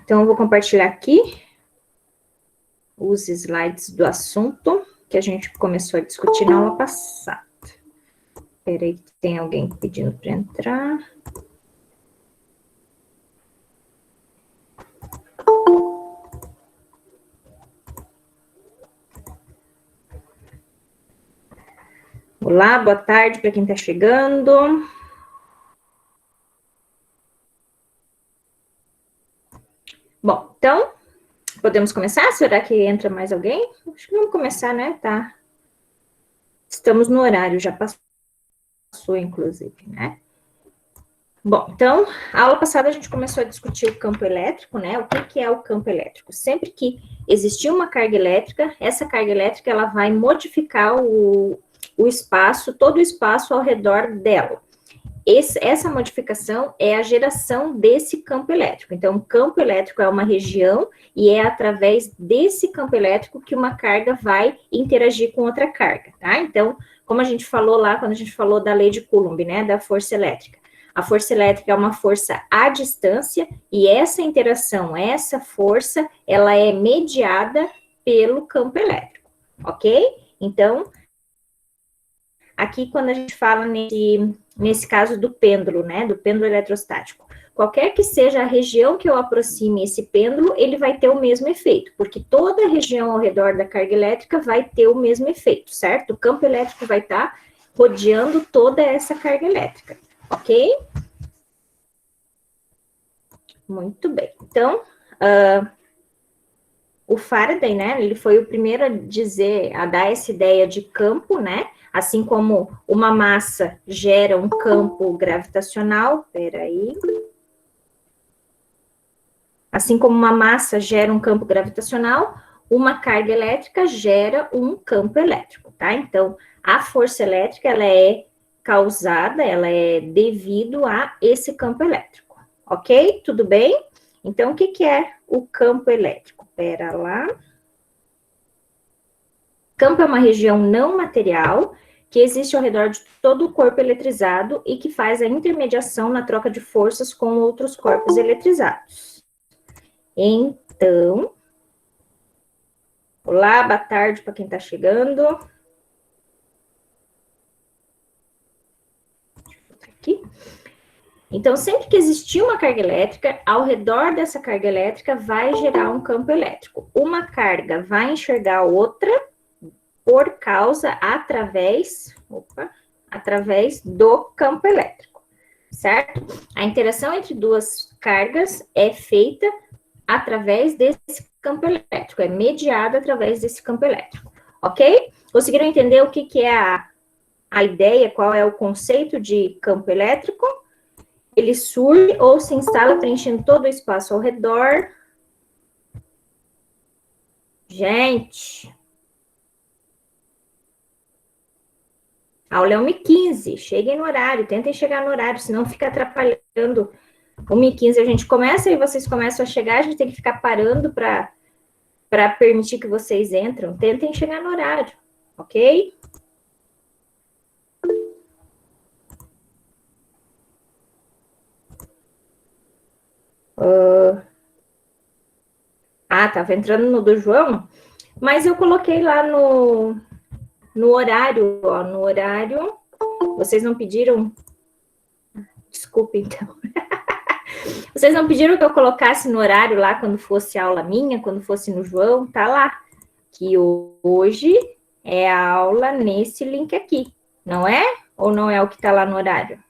Então, eu vou compartilhar aqui os slides do assunto que a gente começou a discutir na aula passada. Espera aí, tem alguém pedindo para entrar. Olá, boa tarde para quem está chegando. Bom, então, podemos começar? Será que entra mais alguém? Acho que vamos começar, né? Tá. Estamos no horário, já passou, inclusive, né? Bom, então, a aula passada a gente começou a discutir o campo elétrico, né? O que é o campo elétrico? Sempre que existir uma carga elétrica, essa carga elétrica ela vai modificar o espaço, todo o espaço ao redor dela. Essa modificação é a geração desse campo elétrico. Então, o campo elétrico é uma região e é através desse campo elétrico que uma carga vai interagir com outra carga, tá? Então, como a gente falou lá, quando a gente falou da lei de Coulomb, né, da força elétrica. A força elétrica é uma força à distância e essa interação, essa força, ela é mediada pelo campo elétrico, ok? Então, aqui quando a gente fala nesse caso do pêndulo, né, do pêndulo eletrostático, qualquer que seja a região que eu aproxime esse pêndulo, ele vai ter o mesmo efeito, porque toda a região ao redor da carga elétrica vai ter o mesmo efeito, certo? O campo elétrico vai estar rodeando toda essa carga elétrica, ok? Muito bem. Então, o Faraday, né, ele foi o primeiro a dar essa ideia de campo, né, assim como uma massa gera um campo gravitacional, assim como uma massa gera um campo gravitacional, uma carga elétrica gera um campo elétrico, tá? Então, a força elétrica, ela é causada, ela é devido a esse campo elétrico, ok? Tudo bem? Então, o que é o campo elétrico? Pera lá. Campo é uma região não material que existe ao redor de todo o corpo eletrizado e que faz a intermediação na troca de forças com outros corpos eletrizados. Então, olá, boa tarde para quem está chegando. Aqui. Então, sempre que existir uma carga elétrica, ao redor dessa carga elétrica vai gerar um campo elétrico. Uma carga vai enxergar outra por causa, através do campo elétrico, certo? A interação entre duas cargas é feita através desse campo elétrico, é mediada através desse campo elétrico, ok? Conseguiram entender o que é a ideia, qual é o conceito de campo elétrico? Ele surge ou se instala preenchendo todo o espaço ao redor. Gente, aula é 1h15, cheguem no horário, tentem chegar no horário, senão fica atrapalhando. 1h15 a gente começa e vocês começam a chegar, a gente tem que ficar parando para permitir que vocês entrem. Tentem chegar no horário, ok? Tava entrando no do João, mas eu coloquei lá no horário, ó, no horário, vocês não pediram, desculpe então, vocês não pediram que eu colocasse no horário lá, quando fosse aula minha, quando fosse no João, tá lá, que hoje é a aula nesse link aqui, não é? Ou não é o que tá lá no horário?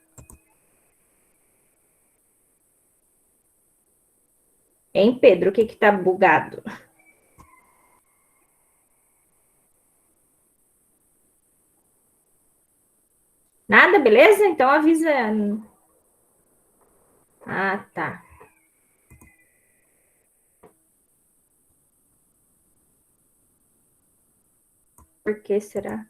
Hein, Pedro, o que tá bugado? Nada, beleza? Então avisa. Ah, tá. Por que será?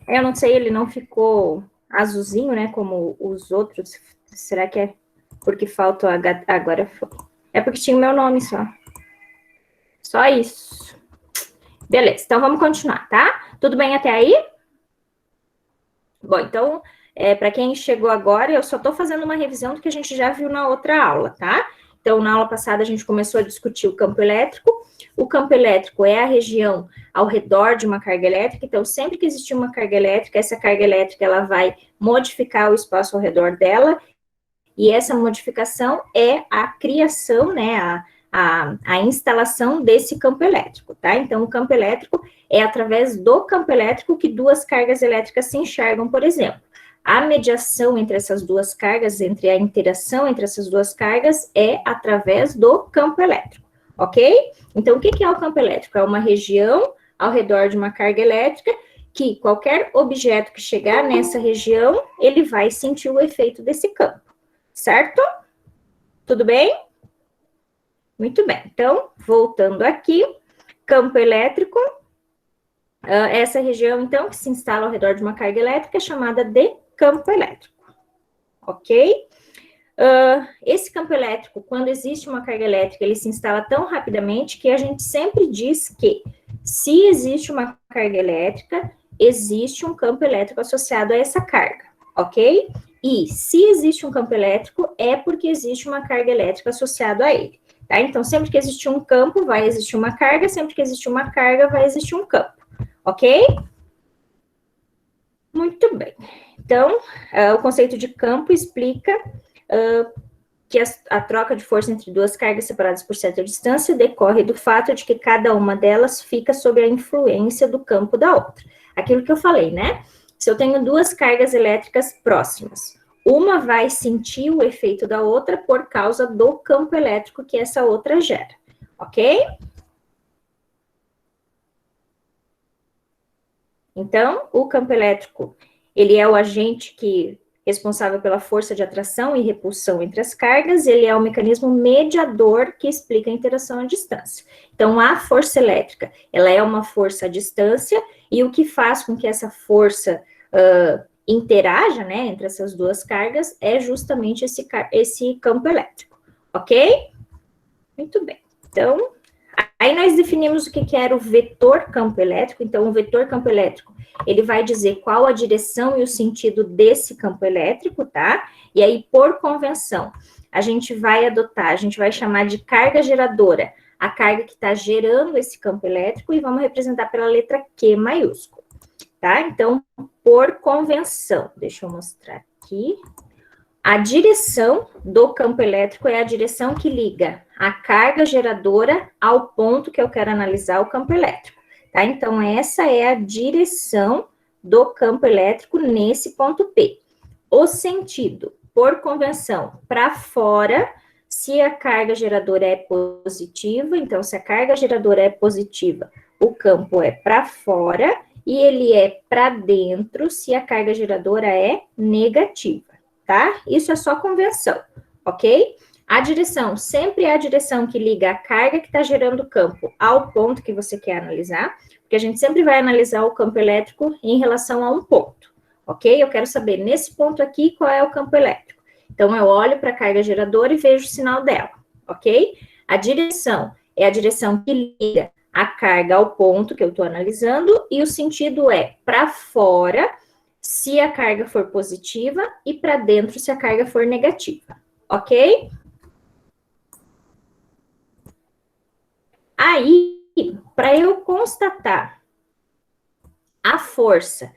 Eu não sei, ele não ficou azulzinho, né? Como os outros. Será que é porque falta agora foi. É porque tinha o meu nome só. Só isso. Beleza, então vamos continuar, tá? Tudo bem até aí? Bom, então Para quem chegou agora, eu só estou fazendo uma revisão do que a gente já viu na outra aula, tá? Então, na aula passada, a gente começou a discutir o campo elétrico. O campo elétrico é a região ao redor de uma carga elétrica. Então, sempre que existir uma carga elétrica, essa carga elétrica ela vai modificar o espaço ao redor dela. E essa modificação é a criação, né, a instalação desse campo elétrico, tá? Então, o campo elétrico é através do campo elétrico que duas cargas elétricas se enxergam, por exemplo. A mediação entre essas duas cargas, entre a interação entre essas duas cargas, é através do campo elétrico, ok? Então, o que é o campo elétrico? É uma região ao redor de uma carga elétrica que qualquer objeto que chegar nessa região, ele vai sentir o efeito desse campo, certo? Tudo bem? Muito bem. Então, voltando aqui, campo elétrico, essa região, então, que se instala ao redor de uma carga elétrica é chamada de campo elétrico, ok? Esse campo elétrico, quando existe uma carga elétrica, ele se instala tão rapidamente que a gente sempre diz que, se existe uma carga elétrica, existe um campo elétrico associado a essa carga, ok? E se existe um campo elétrico, é porque existe uma carga elétrica associada a ele, tá? Então, sempre que existe um campo, vai existir uma carga, sempre que existe uma carga, vai existir um campo, ok? Muito bem. Então, o conceito de campo explica que a troca de força entre duas cargas separadas por certa distância decorre do fato de que cada uma delas fica sob a influência do campo da outra. Aquilo que eu falei, né? Se eu tenho duas cargas elétricas próximas, uma vai sentir o efeito da outra por causa do campo elétrico que essa outra gera, ok? Então, o campo elétrico, ele é o agente responsável pela força de atração e repulsão entre as cargas, ele é o mecanismo mediador que explica a interação à distância. Então, a força elétrica, ela é uma força à distância, e o que faz com que essa força interaja, né, entre essas duas cargas, é justamente esse campo elétrico, ok? Muito bem. Então, aí nós definimos o que era o vetor campo elétrico. Então, o vetor campo elétrico, ele vai dizer qual a direção e o sentido desse campo elétrico, tá? E aí, por convenção, a gente vai chamar de carga geradora a carga que está gerando esse campo elétrico e vamos representar pela letra Q maiúsculo, tá? Então, por convenção, deixa eu mostrar aqui. A direção do campo elétrico é a direção que liga a carga geradora ao ponto que eu quero analisar o campo elétrico, tá? Então, essa é a direção do campo elétrico nesse ponto P. O sentido, por convenção, para fora, se a carga geradora é positiva, então, se a carga geradora é positiva, o campo é para fora, e ele é para dentro se a carga geradora é negativa, tá? Isso é só convenção, ok? A direção sempre é a direção que liga a carga que está gerando o campo ao ponto que você quer analisar, porque a gente sempre vai analisar o campo elétrico em relação a um ponto, ok? Eu quero saber, nesse ponto aqui, qual é o campo elétrico. Então, eu olho para a carga geradora e vejo o sinal dela, ok? A direção é a direção que liga a carga ao ponto que eu estou analisando, e o sentido é para fora, se a carga for positiva, e para dentro, se a carga for negativa, ok? Aí, para eu constatar a força,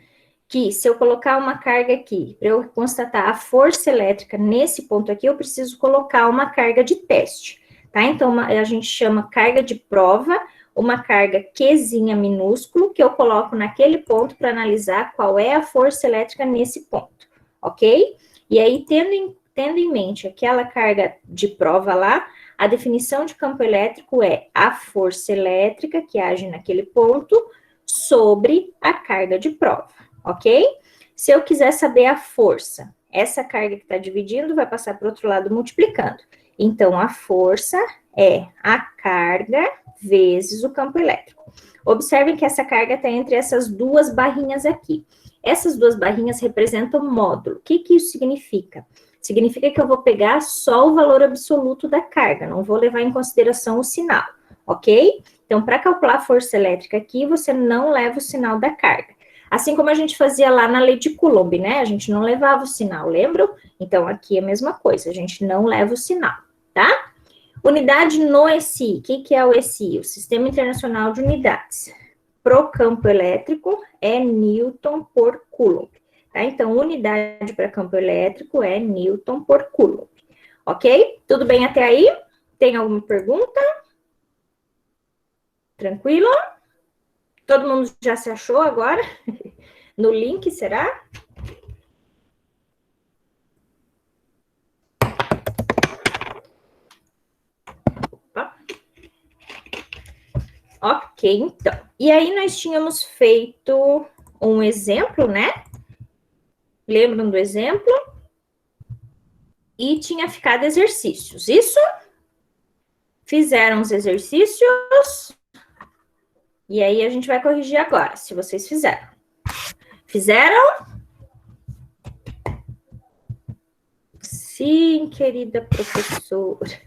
que se eu colocar uma carga aqui, para eu constatar a força elétrica nesse ponto aqui, eu preciso colocar uma carga de teste, tá? Então, a gente chama carga de prova, uma carga Qzinha minúsculo, que eu coloco naquele ponto para analisar qual é a força elétrica nesse ponto, ok? E aí, tendo em mente aquela carga de prova lá, a definição de campo elétrico é a força elétrica que age naquele ponto sobre a carga de prova, ok? Se eu quiser saber a força, essa carga que está dividindo vai passar para o outro lado multiplicando. Então, a força é a carga vezes o campo elétrico. Observem que essa carga está entre essas duas barrinhas aqui. Essas duas barrinhas representam módulo. O que isso significa? Significa que eu vou pegar só o valor absoluto da carga, não vou levar em consideração o sinal, ok? Então, para calcular a força elétrica aqui, você não leva o sinal da carga. Assim como a gente fazia lá na lei de Coulomb, né? A gente não levava o sinal, lembram? Então, aqui é a mesma coisa, a gente não leva o sinal, tá? Unidade no ESI. O que é o ESI? O Sistema Internacional de Unidades. Pro campo elétrico é Newton por Coulomb. Tá? Então, unidade para campo elétrico é Newton por Coulomb. Ok? Tudo bem até aí? Tem alguma pergunta? Tranquilo? Todo mundo já se achou agora? No link, será? Opa. Ok, então. E aí nós tínhamos feito um exemplo, né? Lembram do exemplo? E tinha ficado exercícios. Isso? Fizeram os exercícios. E aí a gente vai corrigir agora, se vocês fizeram. Fizeram? Sim, querida professora.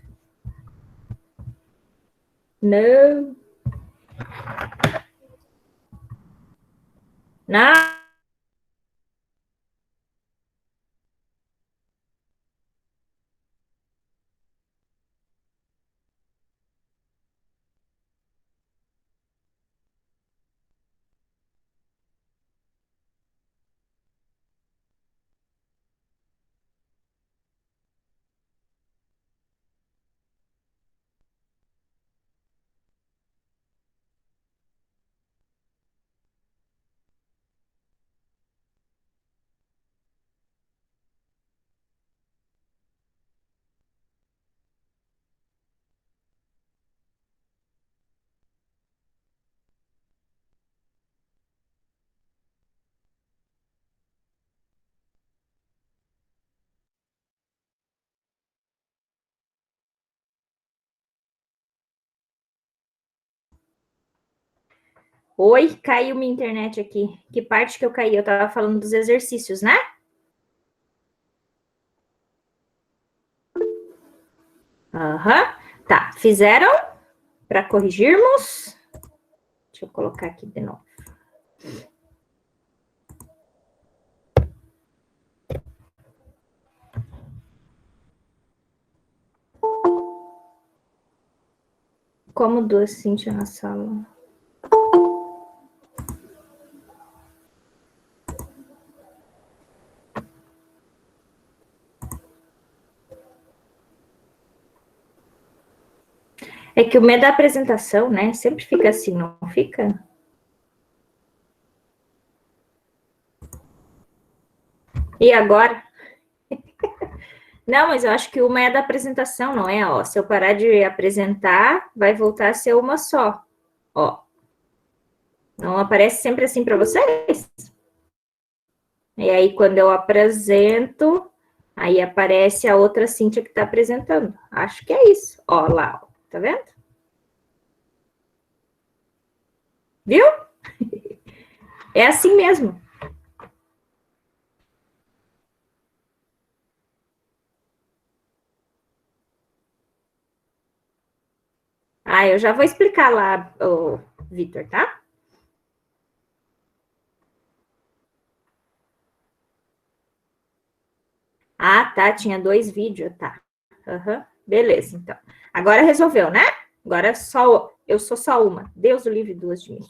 Não. Não. Oi, caiu minha internet aqui. Que parte que eu caí? Eu tava falando dos exercícios, né? Aham. Tá, fizeram? Para corrigirmos? Deixa eu colocar aqui de novo. Como duas Cíntia na sala? É que o medo da apresentação, né? Sempre fica assim, não fica? E agora? Não, mas eu acho que uma é da apresentação, não é? Ó, se eu parar de apresentar, vai voltar a ser uma só. Ó. Não aparece sempre assim para vocês? E aí, quando eu apresento, aí aparece a outra Cíntia que está apresentando. Acho que é isso. Ó, lá, ó. Tá vendo? Viu? É assim mesmo. Ah, eu já vou explicar lá, Vitor, tá? Ah, tá, tinha 2 vídeos, tá. Uhum. Beleza, então. Agora resolveu, né? Agora só eu sou só uma. Deus o livre duas de mim.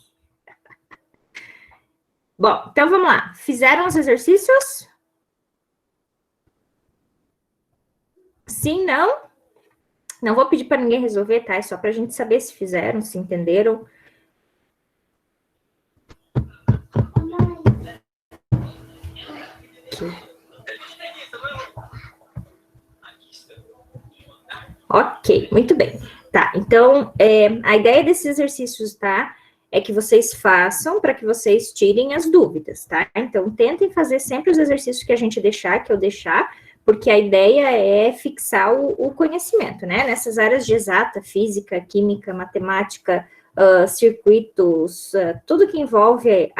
Bom, então vamos lá. Fizeram os exercícios? Sim, não? Não vou pedir para ninguém resolver, tá? É só para a gente saber se fizeram, se entenderam. Ok, muito bem. Tá, então, a ideia desses exercícios, tá? É que vocês façam para que vocês tirem as dúvidas, tá? Então, tentem fazer sempre os exercícios que a gente deixar, que eu deixar, porque a ideia é fixar o conhecimento, né? Nessas áreas de exata, física, química, matemática, circuitos, tudo que envolve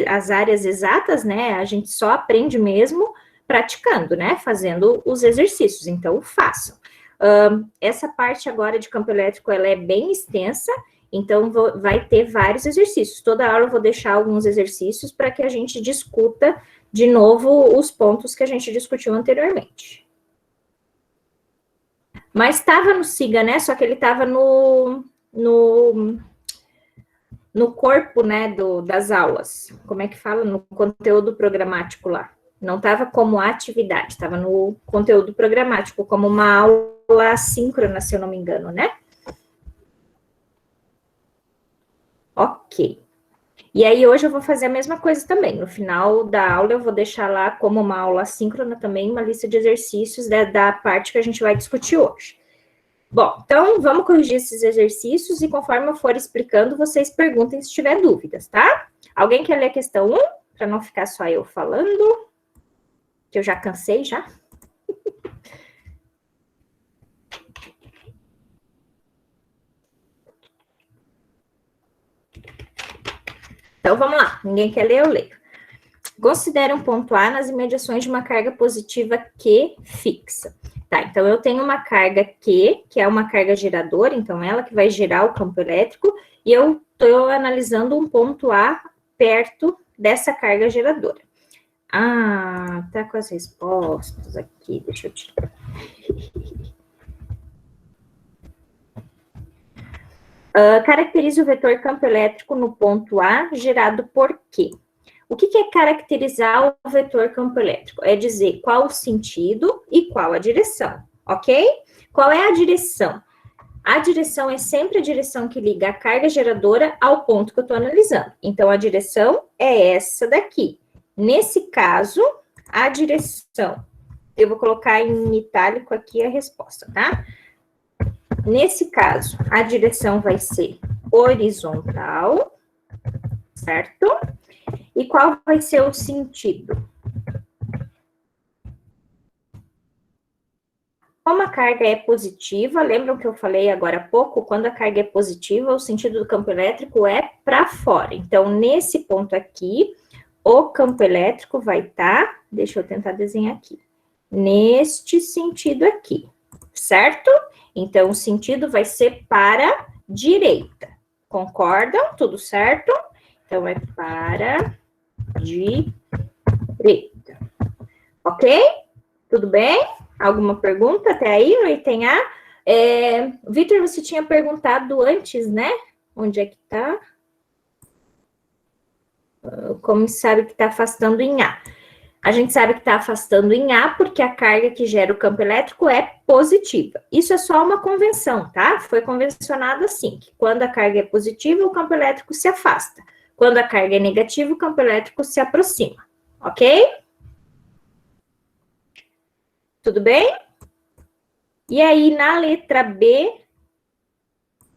as áreas exatas, né? A gente só aprende mesmo praticando, né? Fazendo os exercícios. Então, façam. Essa parte agora de campo elétrico, ela é bem extensa, Então, vai ter vários exercícios. Toda aula eu vou deixar alguns exercícios para que a gente discuta de novo os pontos que a gente discutiu anteriormente. Mas estava no SIGA, né? Só que ele estava no corpo, né, das aulas. Como é que fala? No conteúdo programático lá. Não estava como atividade, estava no conteúdo programático, como uma aula assíncrona, se eu não me engano, né? Ok. E aí, hoje eu vou fazer a mesma coisa também. No final da aula, eu vou deixar lá como uma aula assíncrona também, uma lista de exercícios da parte que a gente vai discutir hoje. Bom, então, vamos corrigir esses exercícios e conforme eu for explicando, vocês perguntem se tiver dúvidas, tá? Alguém quer ler a questão 1? Para não ficar só eu falando, que eu já cansei, já. Então, vamos lá. Ninguém quer ler, eu leio. Considere um ponto A nas imediações de uma carga positiva Q fixa. Tá, então eu tenho uma carga Q, que é uma carga geradora, então ela que vai gerar o campo elétrico, e eu estou analisando um ponto A perto dessa carga geradora. Ah, tá com as respostas aqui, deixa eu tirar. Caracterize o vetor campo elétrico no ponto A gerado por Q. O que é caracterizar o vetor campo elétrico? É dizer qual o sentido e qual a direção, ok? Qual é a direção? A direção é sempre a direção que liga a carga geradora ao ponto que eu estou analisando. Então, a direção é essa daqui. Nesse caso, a direção... Eu vou colocar em itálico aqui a resposta, tá? Nesse caso, a direção vai ser horizontal, certo? E qual vai ser o sentido? Como a carga é positiva, lembram que eu falei agora há pouco? Quando a carga é positiva, o sentido do campo elétrico é para fora. Então, nesse ponto aqui, o campo elétrico vai estar, deixa eu tentar desenhar aqui, neste sentido aqui, certo? Então, o sentido vai ser para direita. Concordam? Tudo certo? Então, é para direita. Ok? Tudo bem? Alguma pergunta até aí no item A? Vitor, você tinha perguntado antes, né? Onde é que tá? Como sabe que está afastando em A? A gente sabe que está afastando em A porque a carga que gera o campo elétrico é positiva. Isso é só uma convenção, tá? Foi convencionado assim, que quando a carga é positiva, o campo elétrico se afasta. Quando a carga é negativa, o campo elétrico se aproxima, ok? Tudo bem? E aí, na letra B,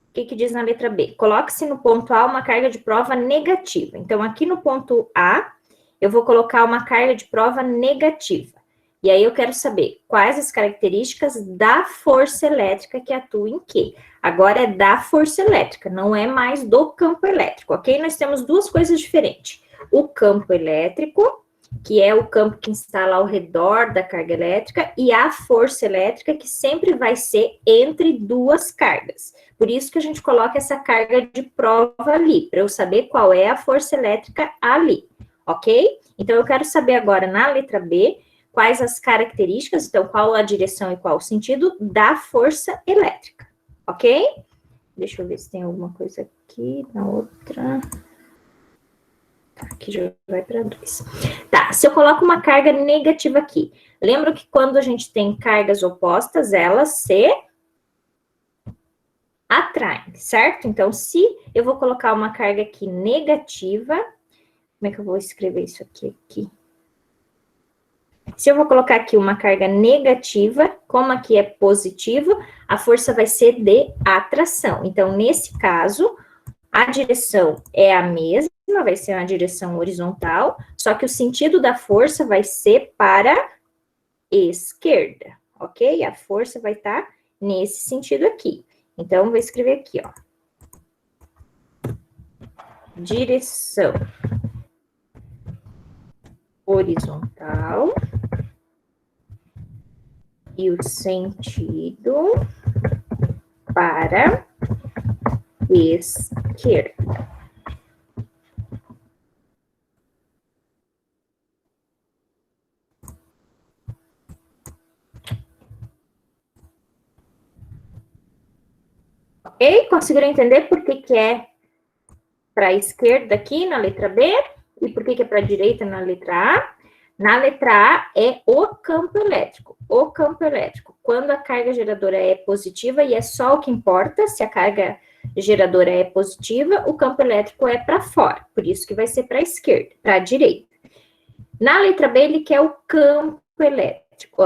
o que diz na letra B? Coloque-se no ponto A uma carga de prova negativa. Então, aqui no ponto A, eu vou colocar uma carga de prova negativa. E aí, eu quero saber quais as características da força elétrica que atua em Q. Agora, é da força elétrica, não é mais do campo elétrico, ok? Nós temos duas coisas diferentes. O campo elétrico, que é o campo que instala ao redor da carga elétrica, e a força elétrica, que sempre vai ser entre duas cargas. Por isso que a gente coloca essa carga de prova ali, para eu saber qual é a força elétrica ali, ok? Então, eu quero saber agora, na letra B, quais as características, então, qual a direção e qual o sentido da força elétrica, ok? Deixa eu ver se tem alguma coisa aqui, na outra... Aqui já vai para 2. Tá, se eu coloco uma carga negativa aqui, lembra que quando a gente tem cargas opostas, elas se atraem, certo? Então, se eu vou colocar uma carga aqui negativa, como é que eu vou escrever isso aqui? Se eu vou colocar aqui uma carga negativa, como aqui é positivo, a força vai ser de atração. Então, nesse caso, a direção é a mesma, vai ser uma direção horizontal, só que o sentido da força vai ser para esquerda, ok? A força vai estar nesse sentido aqui. Então, vou escrever aqui, ó. Direção horizontal e o sentido para esquerda. Ok? Conseguiram entender por que é para a esquerda aqui na letra B e por que é para a direita na letra A? Na letra A é o campo elétrico. O campo elétrico. Quando a carga geradora é positiva, e é só o que importa, se a carga geradora é positiva, o campo elétrico é para fora. Por isso que vai ser para a esquerda, para a direita. Na letra B, ele quer o campo elétrico.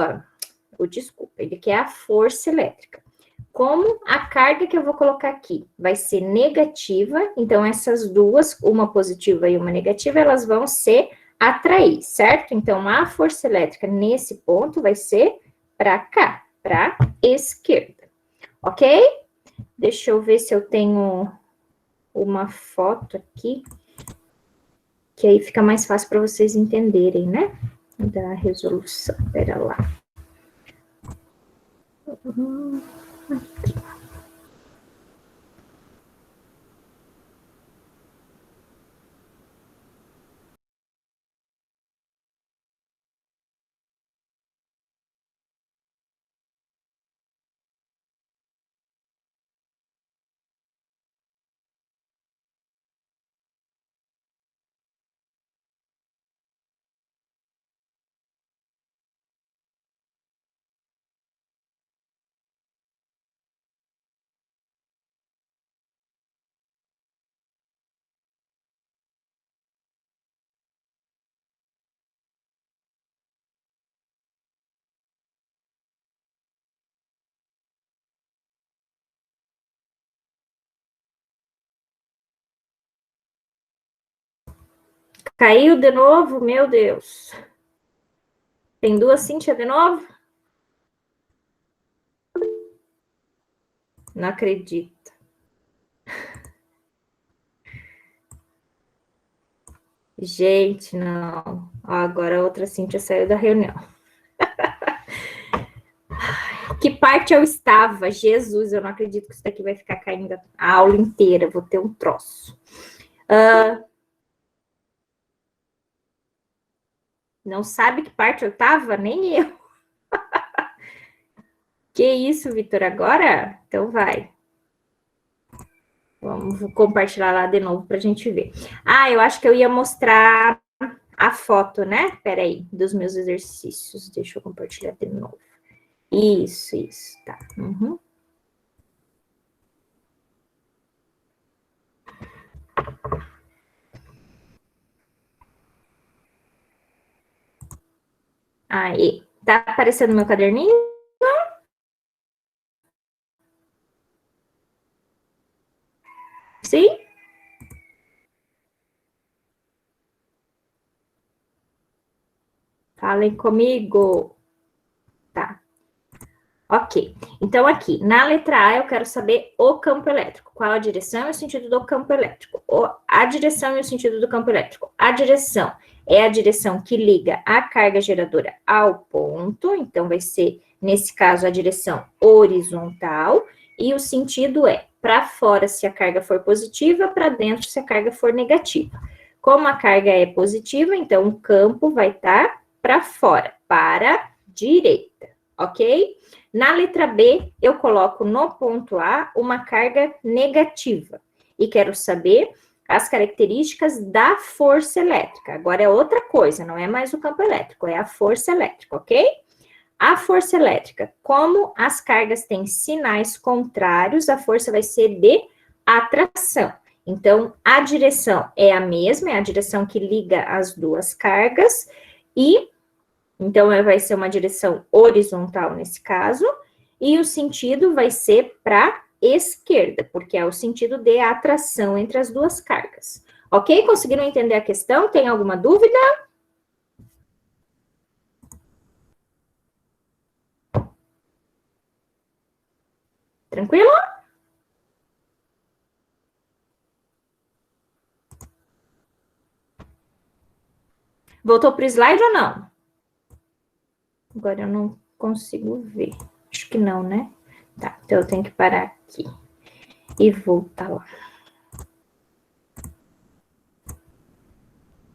Desculpa, ele quer a força elétrica. Como a carga que eu vou colocar aqui vai ser negativa, então essas duas, uma positiva e uma negativa, elas vão se atrair, certo? Então, a força elétrica nesse ponto vai ser para cá, para esquerda, ok? Deixa eu ver se eu tenho uma foto aqui, que aí fica mais fácil para vocês entenderem, né? Da resolução, pera lá. Aqui. Caiu de novo, meu Deus. Tem duas Cíntia de novo? Não acredito. Gente, não. Agora a outra Cíntia saiu da reunião. Que parte eu estava? Jesus, eu não acredito que isso daqui vai ficar caindo a aula inteira. Vou ter um troço. Não sabe que parte eu estava? Nem eu. Que isso, Vitor? Agora? Então vai. Vamos compartilhar lá de novo para a gente ver. Eu acho que eu ia mostrar a foto, né? Peraí, dos meus exercícios. Deixa eu compartilhar de novo. Isso, tá. Uhum. Aí, tá aparecendo meu caderninho? Sim? Falem comigo. Tá. Ok. Então, aqui, na letra A, eu quero saber o campo elétrico. Qual a direção e o sentido do campo elétrico? A direção e o sentido do campo elétrico. A direção é a direção que liga a carga geradora ao ponto. Então, vai ser, nesse caso, a direção horizontal. E o sentido é para fora se a carga for positiva, para dentro se a carga for negativa. Como a carga é positiva, então o campo vai estar para fora, para a direita, ok? Na letra B, eu coloco no ponto A uma carga negativa e quero saber as características da força elétrica. Agora é outra coisa, não é mais o campo elétrico, é a força elétrica, ok? A força elétrica, como as cargas têm sinais contrários, a força vai ser de atração. Então, a direção é a mesma, é a direção que liga as duas cargas, e então vai ser uma direção horizontal nesse caso, e o sentido vai ser para esquerda, porque é o sentido de atração entre as duas cargas. Ok? Conseguiram entender a questão? Tem alguma dúvida? Tranquilo? Voltou para o slide ou não? Agora eu não consigo ver. Acho que não, né? Tá, então eu tenho que parar aqui. e voltar lá.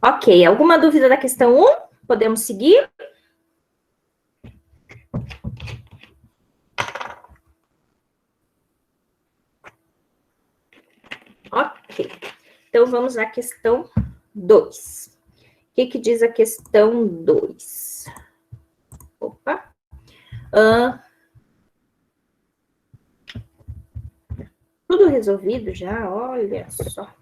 Ok, alguma dúvida da questão 1? Podemos seguir? Ok, então vamos à questão 2. O que diz a questão 2? Opa. Tudo resolvido já, olha só.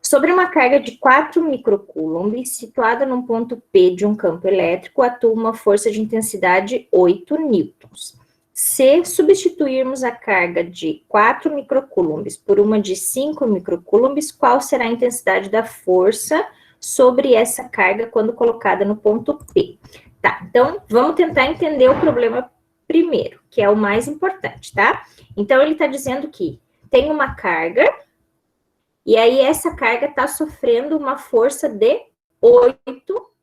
Sobre uma carga de 4 microcoulombs situada num ponto P de um campo elétrico, atua uma força de intensidade 8 newtons. Se substituirmos a carga de 4 microcoulombs por uma de 5 microcoulombs, qual será a intensidade da força sobre essa carga quando colocada no ponto P? Tá, então vamos tentar entender o problema primeiro, que é o mais importante, tá? Então ele está dizendo que tem uma carga, e aí essa carga está sofrendo uma força de 8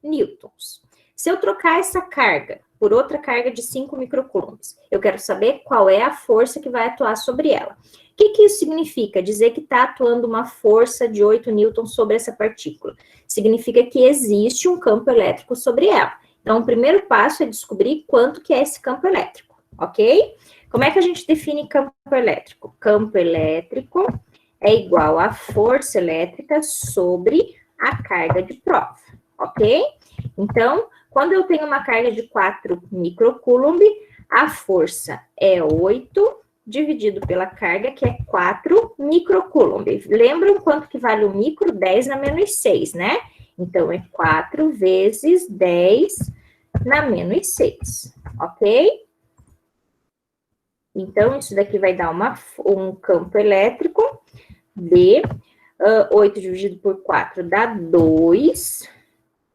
newtons. Se eu trocar essa carga por outra carga de 5 microcoulombs, eu quero saber qual é a força que vai atuar sobre ela. O que isso significa? Dizer que está atuando uma força de 8 newtons sobre essa partícula. Significa que existe um campo elétrico sobre ela. Então, o primeiro passo é descobrir quanto que é esse campo elétrico, ok? Como é que a gente define campo elétrico? Campo elétrico é igual à força elétrica sobre a carga de prova, ok? Então, quando eu tenho uma carga de 4 microcoulomb, a força é 8 dividido pela carga, que é 4 microcoulomb. Lembram quanto que vale o micro? 10 na menos 6, né? Então, é 4 vezes 10 na menos 6, ok? Então, isso daqui vai dar um campo elétrico de 8 dividido por 4 dá 2.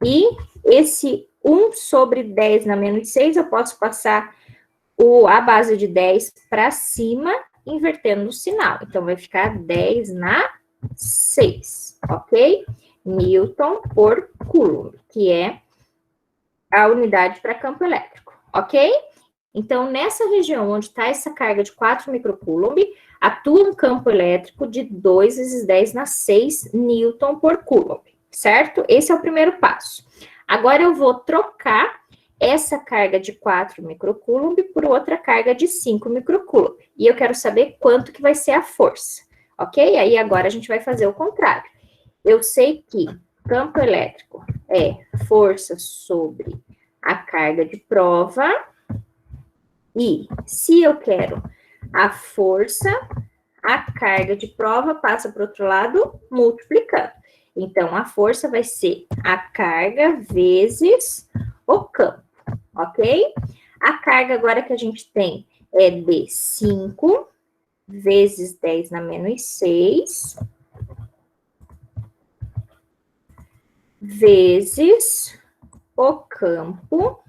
E esse 1 sobre 10 na menos 6, eu posso passar a base de 10 para cima, invertendo o sinal. Então, vai ficar 10 na 6, ok? Newton por Coulomb, que é a unidade para campo elétrico, ok? Então, nessa região onde está essa carga de 4 microcoulomb, atua um campo elétrico de 2 vezes 10 na 6 newton por coulomb, certo? Esse é o primeiro passo. Agora, eu vou trocar essa carga de 4 microcoulomb por outra carga de 5 microcoulomb. E eu quero saber quanto que vai ser a força, ok? Aí, agora, a gente vai fazer o contrário. Eu sei que campo elétrico é força sobre a carga de prova. E se eu quero a força, a carga de prova passa para o outro lado, multiplicando. Então, a força vai ser a carga vezes o campo, ok? A carga agora que a gente tem é de 5 vezes 10 na menos 6, vezes o campo,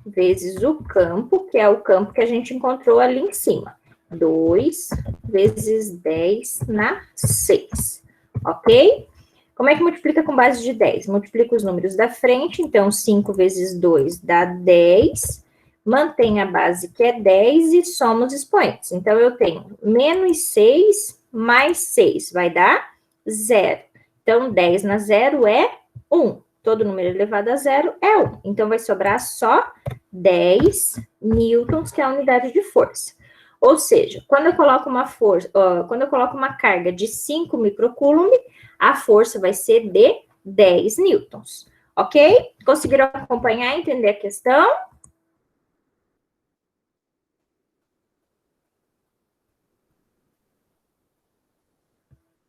vezes o campo, que é o campo que a gente encontrou ali em cima. 2 vezes 10 na 6, ok? Como é que multiplica com base de 10? Multiplica os números da frente, então 5 vezes 2 dá 10, mantém a base que é 10 e soma os expoentes. Então, eu tenho menos 6 mais 6, vai dar 0. Então, 10 na 0 é 1. Todo número elevado a 0 é 1. Então, vai sobrar só 10 newtons, que é a unidade de força. Ou seja, quando eu coloco uma carga de 5 microcoulomb, a força vai ser de 10 newtons. Ok? Conseguiram acompanhar e entender a questão?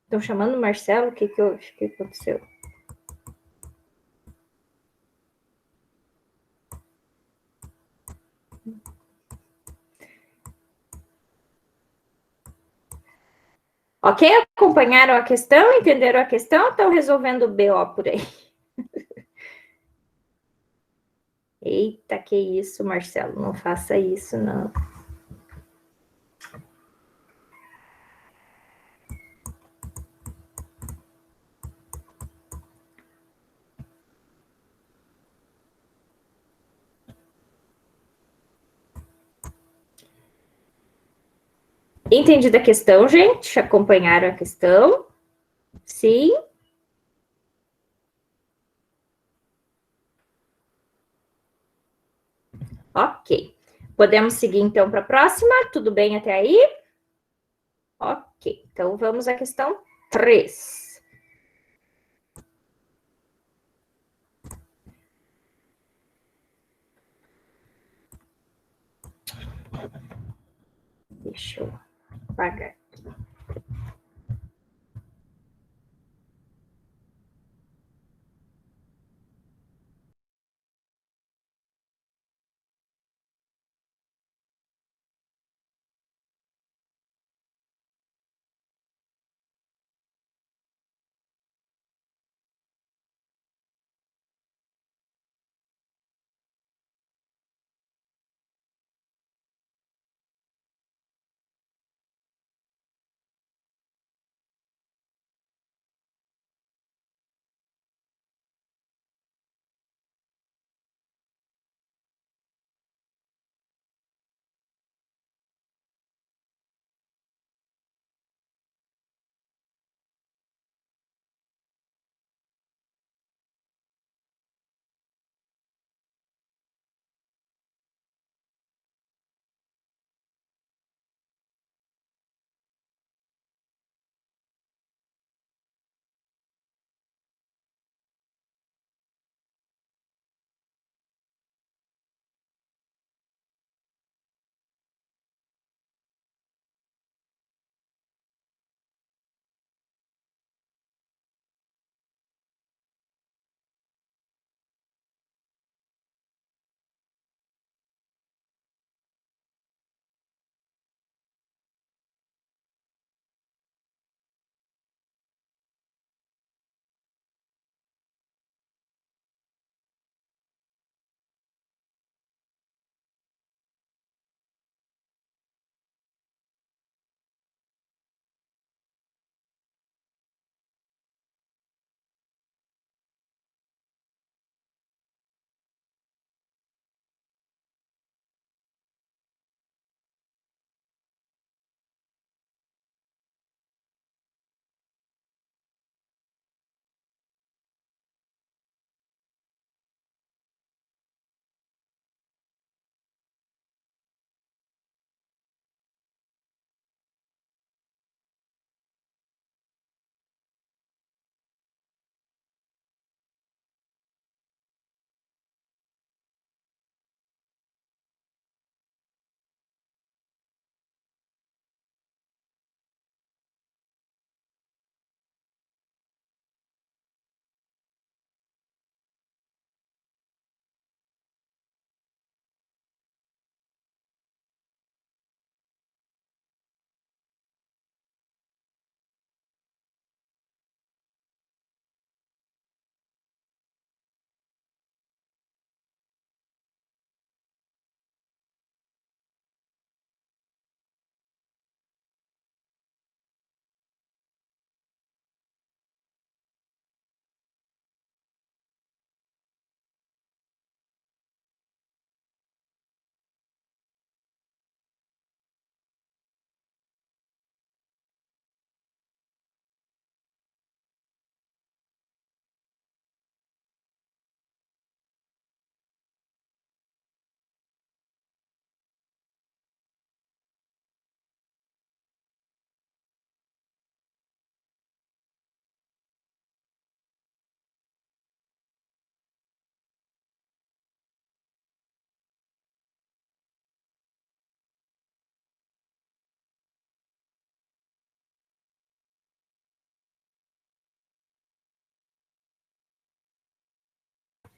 Estão chamando o Marcelo? O que aconteceu? Ok? Acompanharam a questão? Entenderam a questão? Ou estão resolvendo o BO por aí? Eita, que isso, Marcelo. Não faça isso, não. Entendida a questão, gente? Acompanharam a questão? Sim? Ok. Podemos seguir então para a próxima? Tudo bem até aí? Ok. Então vamos à questão 3. Deixa eu apagar.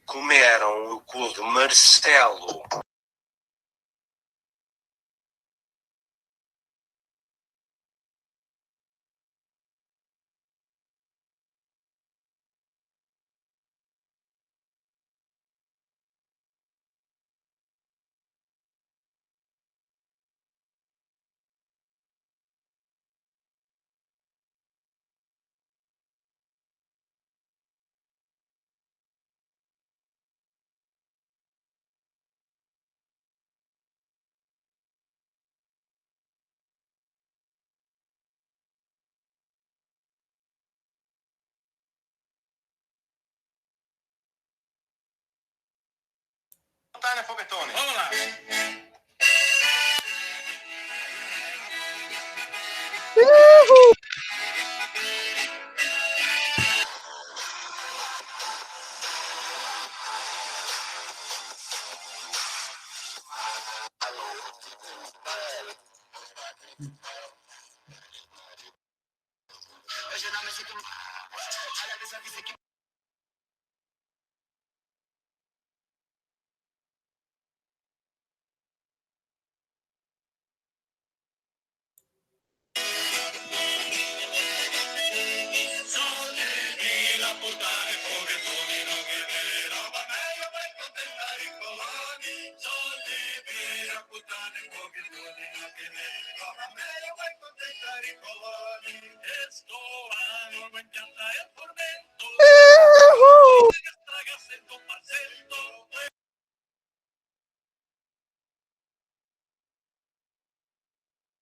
Comeram o cu de Marcelo. puttane e foguetone. Vamos lá.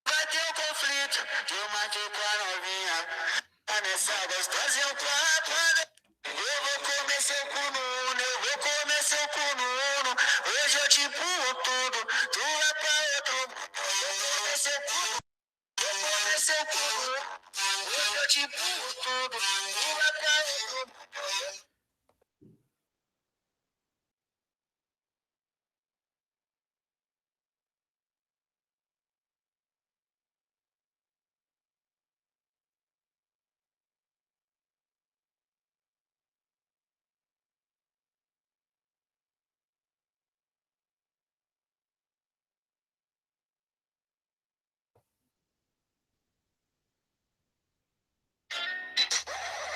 Vai ter um conflito que eu marquei com a novinha. Nessa gostosa eu eu vou comer seu cu no uno, eu vou comer seu cu no uno. Hoje eu te empurro tudo, tu vai pra outro. Eu vou comer seu cu, eu vou comer seu cu. Hoje eu te empurro tudo, tu vai pra outro.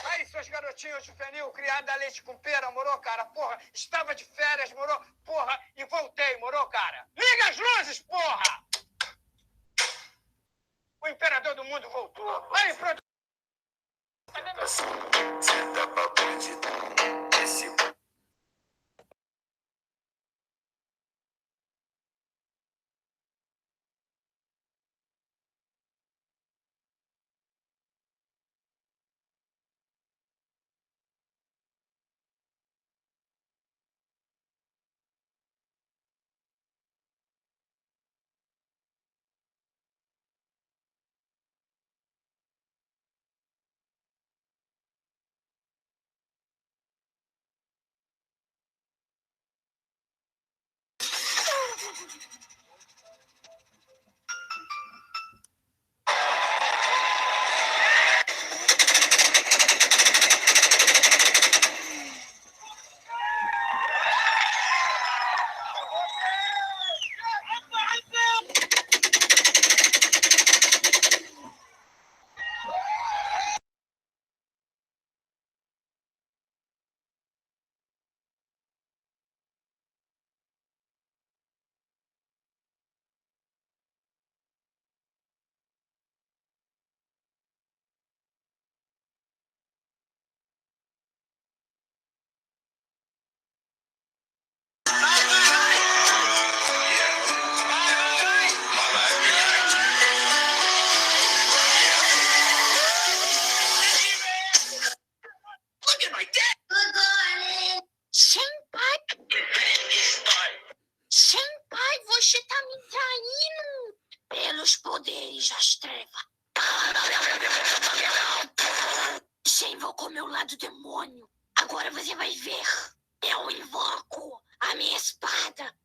Aí, seus garotinhos juvenil, criado a leite com pera, morou, cara? Porra, estava de férias, morou? Porra, e voltei, morou, cara? Liga as luzes, porra! O imperador do mundo voltou. Aí, pronto. Senta pra bandido, esse Senpai, você tá me traindo pelos poderes das trevas. Você invocou meu lado demônio. Agora você vai ver. Eu invoco a minha espada.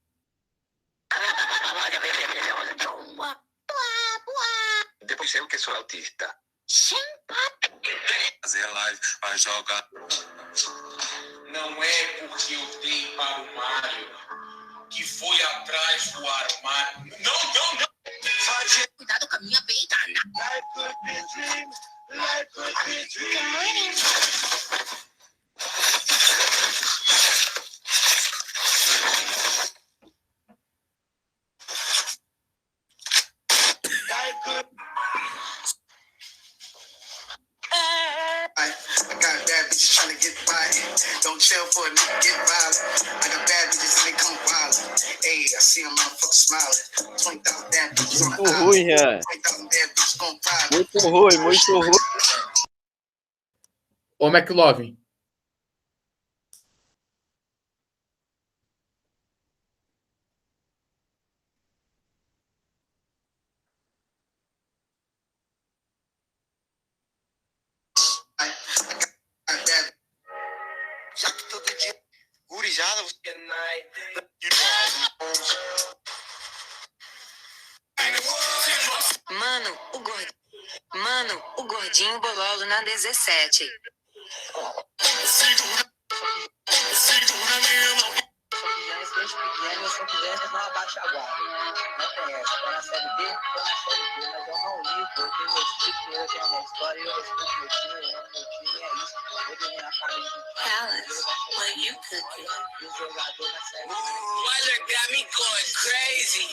Depois eu que sou autista. Senpai. Fazer live pra jogar. Não é porque eu dei para o Mário que foi atrás do armário. Não! Cuidado com a minha peita. I got bad bitches trying to get by. Don't chill for a nigga, get violent. I got bad bitches and they come wild. Hey, I see a motherfucker smiling. 20,000 bad bitches on the Muito ruim, island. Jean. 20,000 bad bitches gon' violent. Muito ruim, muito ruim. Ô, McLovin. aqui. Gurizada, você... Mano, o gordinho bololo na 17. Desde pequeno, eu sempre vejo não abaixa a guarda. Não conhece. Tô na série B, mas eu não ligo. Eu tenho meus títulos, eu tenho a minha história, eu respeito meu time, eu amo meu time, é isso. Eu dormi na casa de Alice, what you cooking? e o jogador na série B. Weather got me going crazy.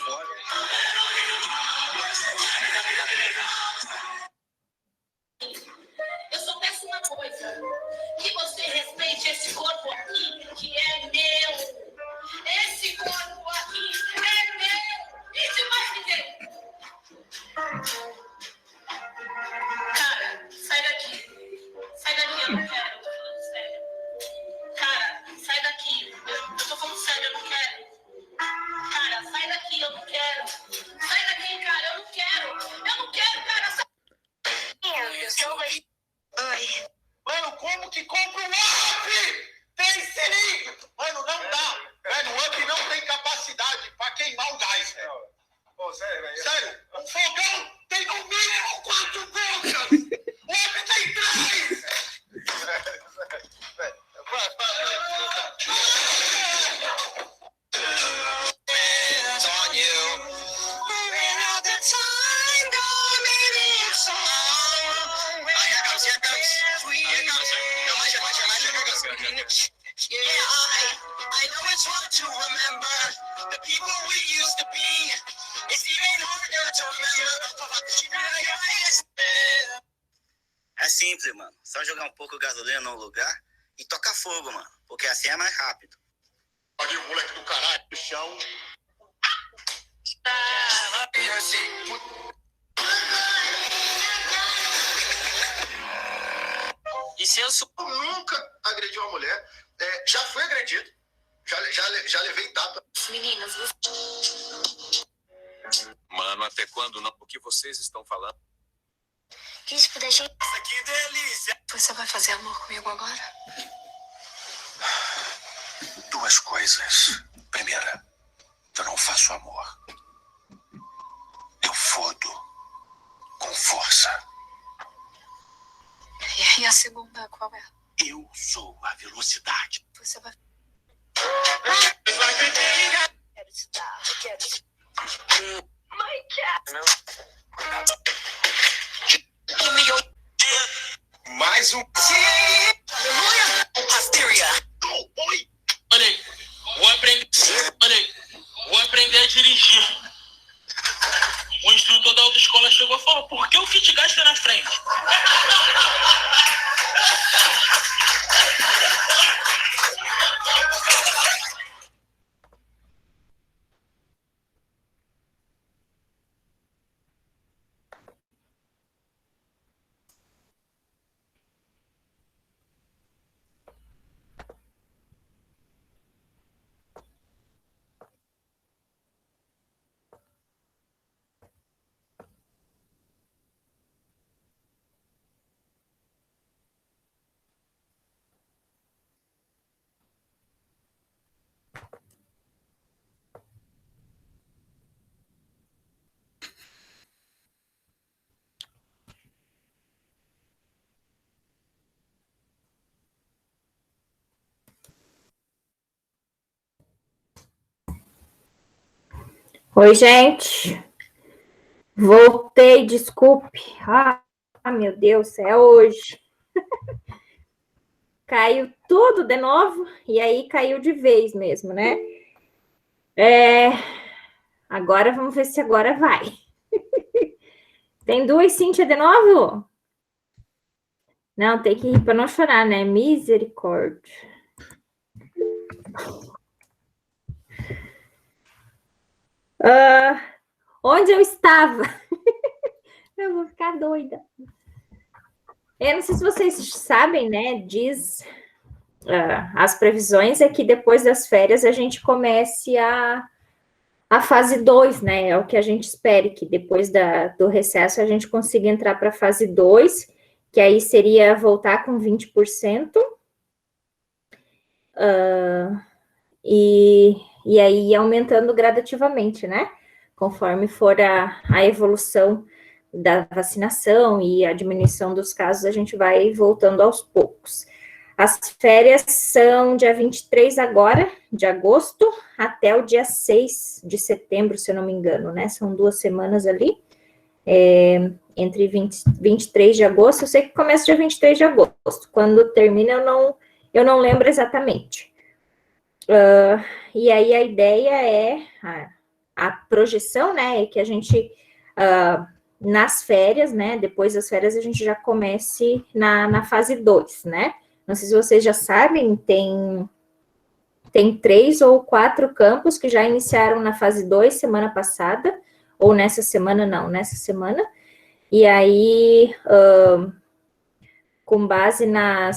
Eu só peço uma coisa. Que você respeite esse corpo aqui, que é meu. Esse corpo aqui é meu. E de mais ninguém. Cara, sai daqui. Sai daqui, eu não quero. Eu tô falando sério. Cara, sai daqui. Eu tô falando sério, eu não quero. Cara, sai daqui, eu não quero. Sai daqui, cara, eu não quero. Eu não quero, cara. Sai. Oi. Mano, como que compra um up? Tem seringa! Mano, não dá. Velho, o up não tem capacidade pra queimar o gás, velho. Pô, sério, velho. Sério, o fogão tem no mínimo 4 bocas! O up tem 3! I know it's hard to remember the people we used to be. It's even harder to remember. É simples, mano. Só jogar um pouco de gasolina no lugar e tocar fogo, mano. Porque assim é mais rápido. Olha o moleque do caralho no chão. E se eu sou... Nunca agredi uma mulher. Já fui agredido. Já levei tapa. Meninas, Mano, até quando não? O que vocês estão falando? que se puder, gente. Nossa, que delícia! Você vai fazer amor comigo agora? Duas coisas. Primeira, eu não faço amor. Eu fodo. Com força. E a segunda, qual é? Eu sou a velocidade. Você vai... Quero te dar, quero te Mais um. Oi! Olha, vou aprender a dirigir. O instrutor da autoescola chegou e falou: por que o kit gás tá na frente? Oi, gente. Voltei, desculpe. Meu Deus, é hoje. Caiu tudo de novo, e aí caiu de vez mesmo, né? Agora vamos ver se agora vai. Tem duas, Cíntia, de novo? Não, tem que ir para não chorar, né? Misericórdia. Onde eu estava? Eu vou ficar doida. Eu não sei se vocês sabem, né? Diz as previsões é que depois das férias a gente comece a fase 2, né? É o que a gente espera, que depois do recesso a gente consiga entrar para a fase 2, que aí seria voltar com 20%. E aí aumentando gradativamente, né? Conforme for a evolução da vacinação e a diminuição dos casos, a gente vai voltando aos poucos. As férias são dia 23 agora, de agosto, até o dia 6 de setembro, se eu não me engano, né? São 2 semanas ali, entre 23 de agosto, eu sei que começa dia 23 de agosto. Quando termina, eu não lembro exatamente. E aí a ideia é, a projeção, né, é que a gente, nas férias, né, depois das férias, a gente já comece na fase 2, né? Não sei se vocês já sabem, tem 3 ou 4 campos que já iniciaram na fase 2 semana passada, ou nessa semana, nessa semana. E aí, com base na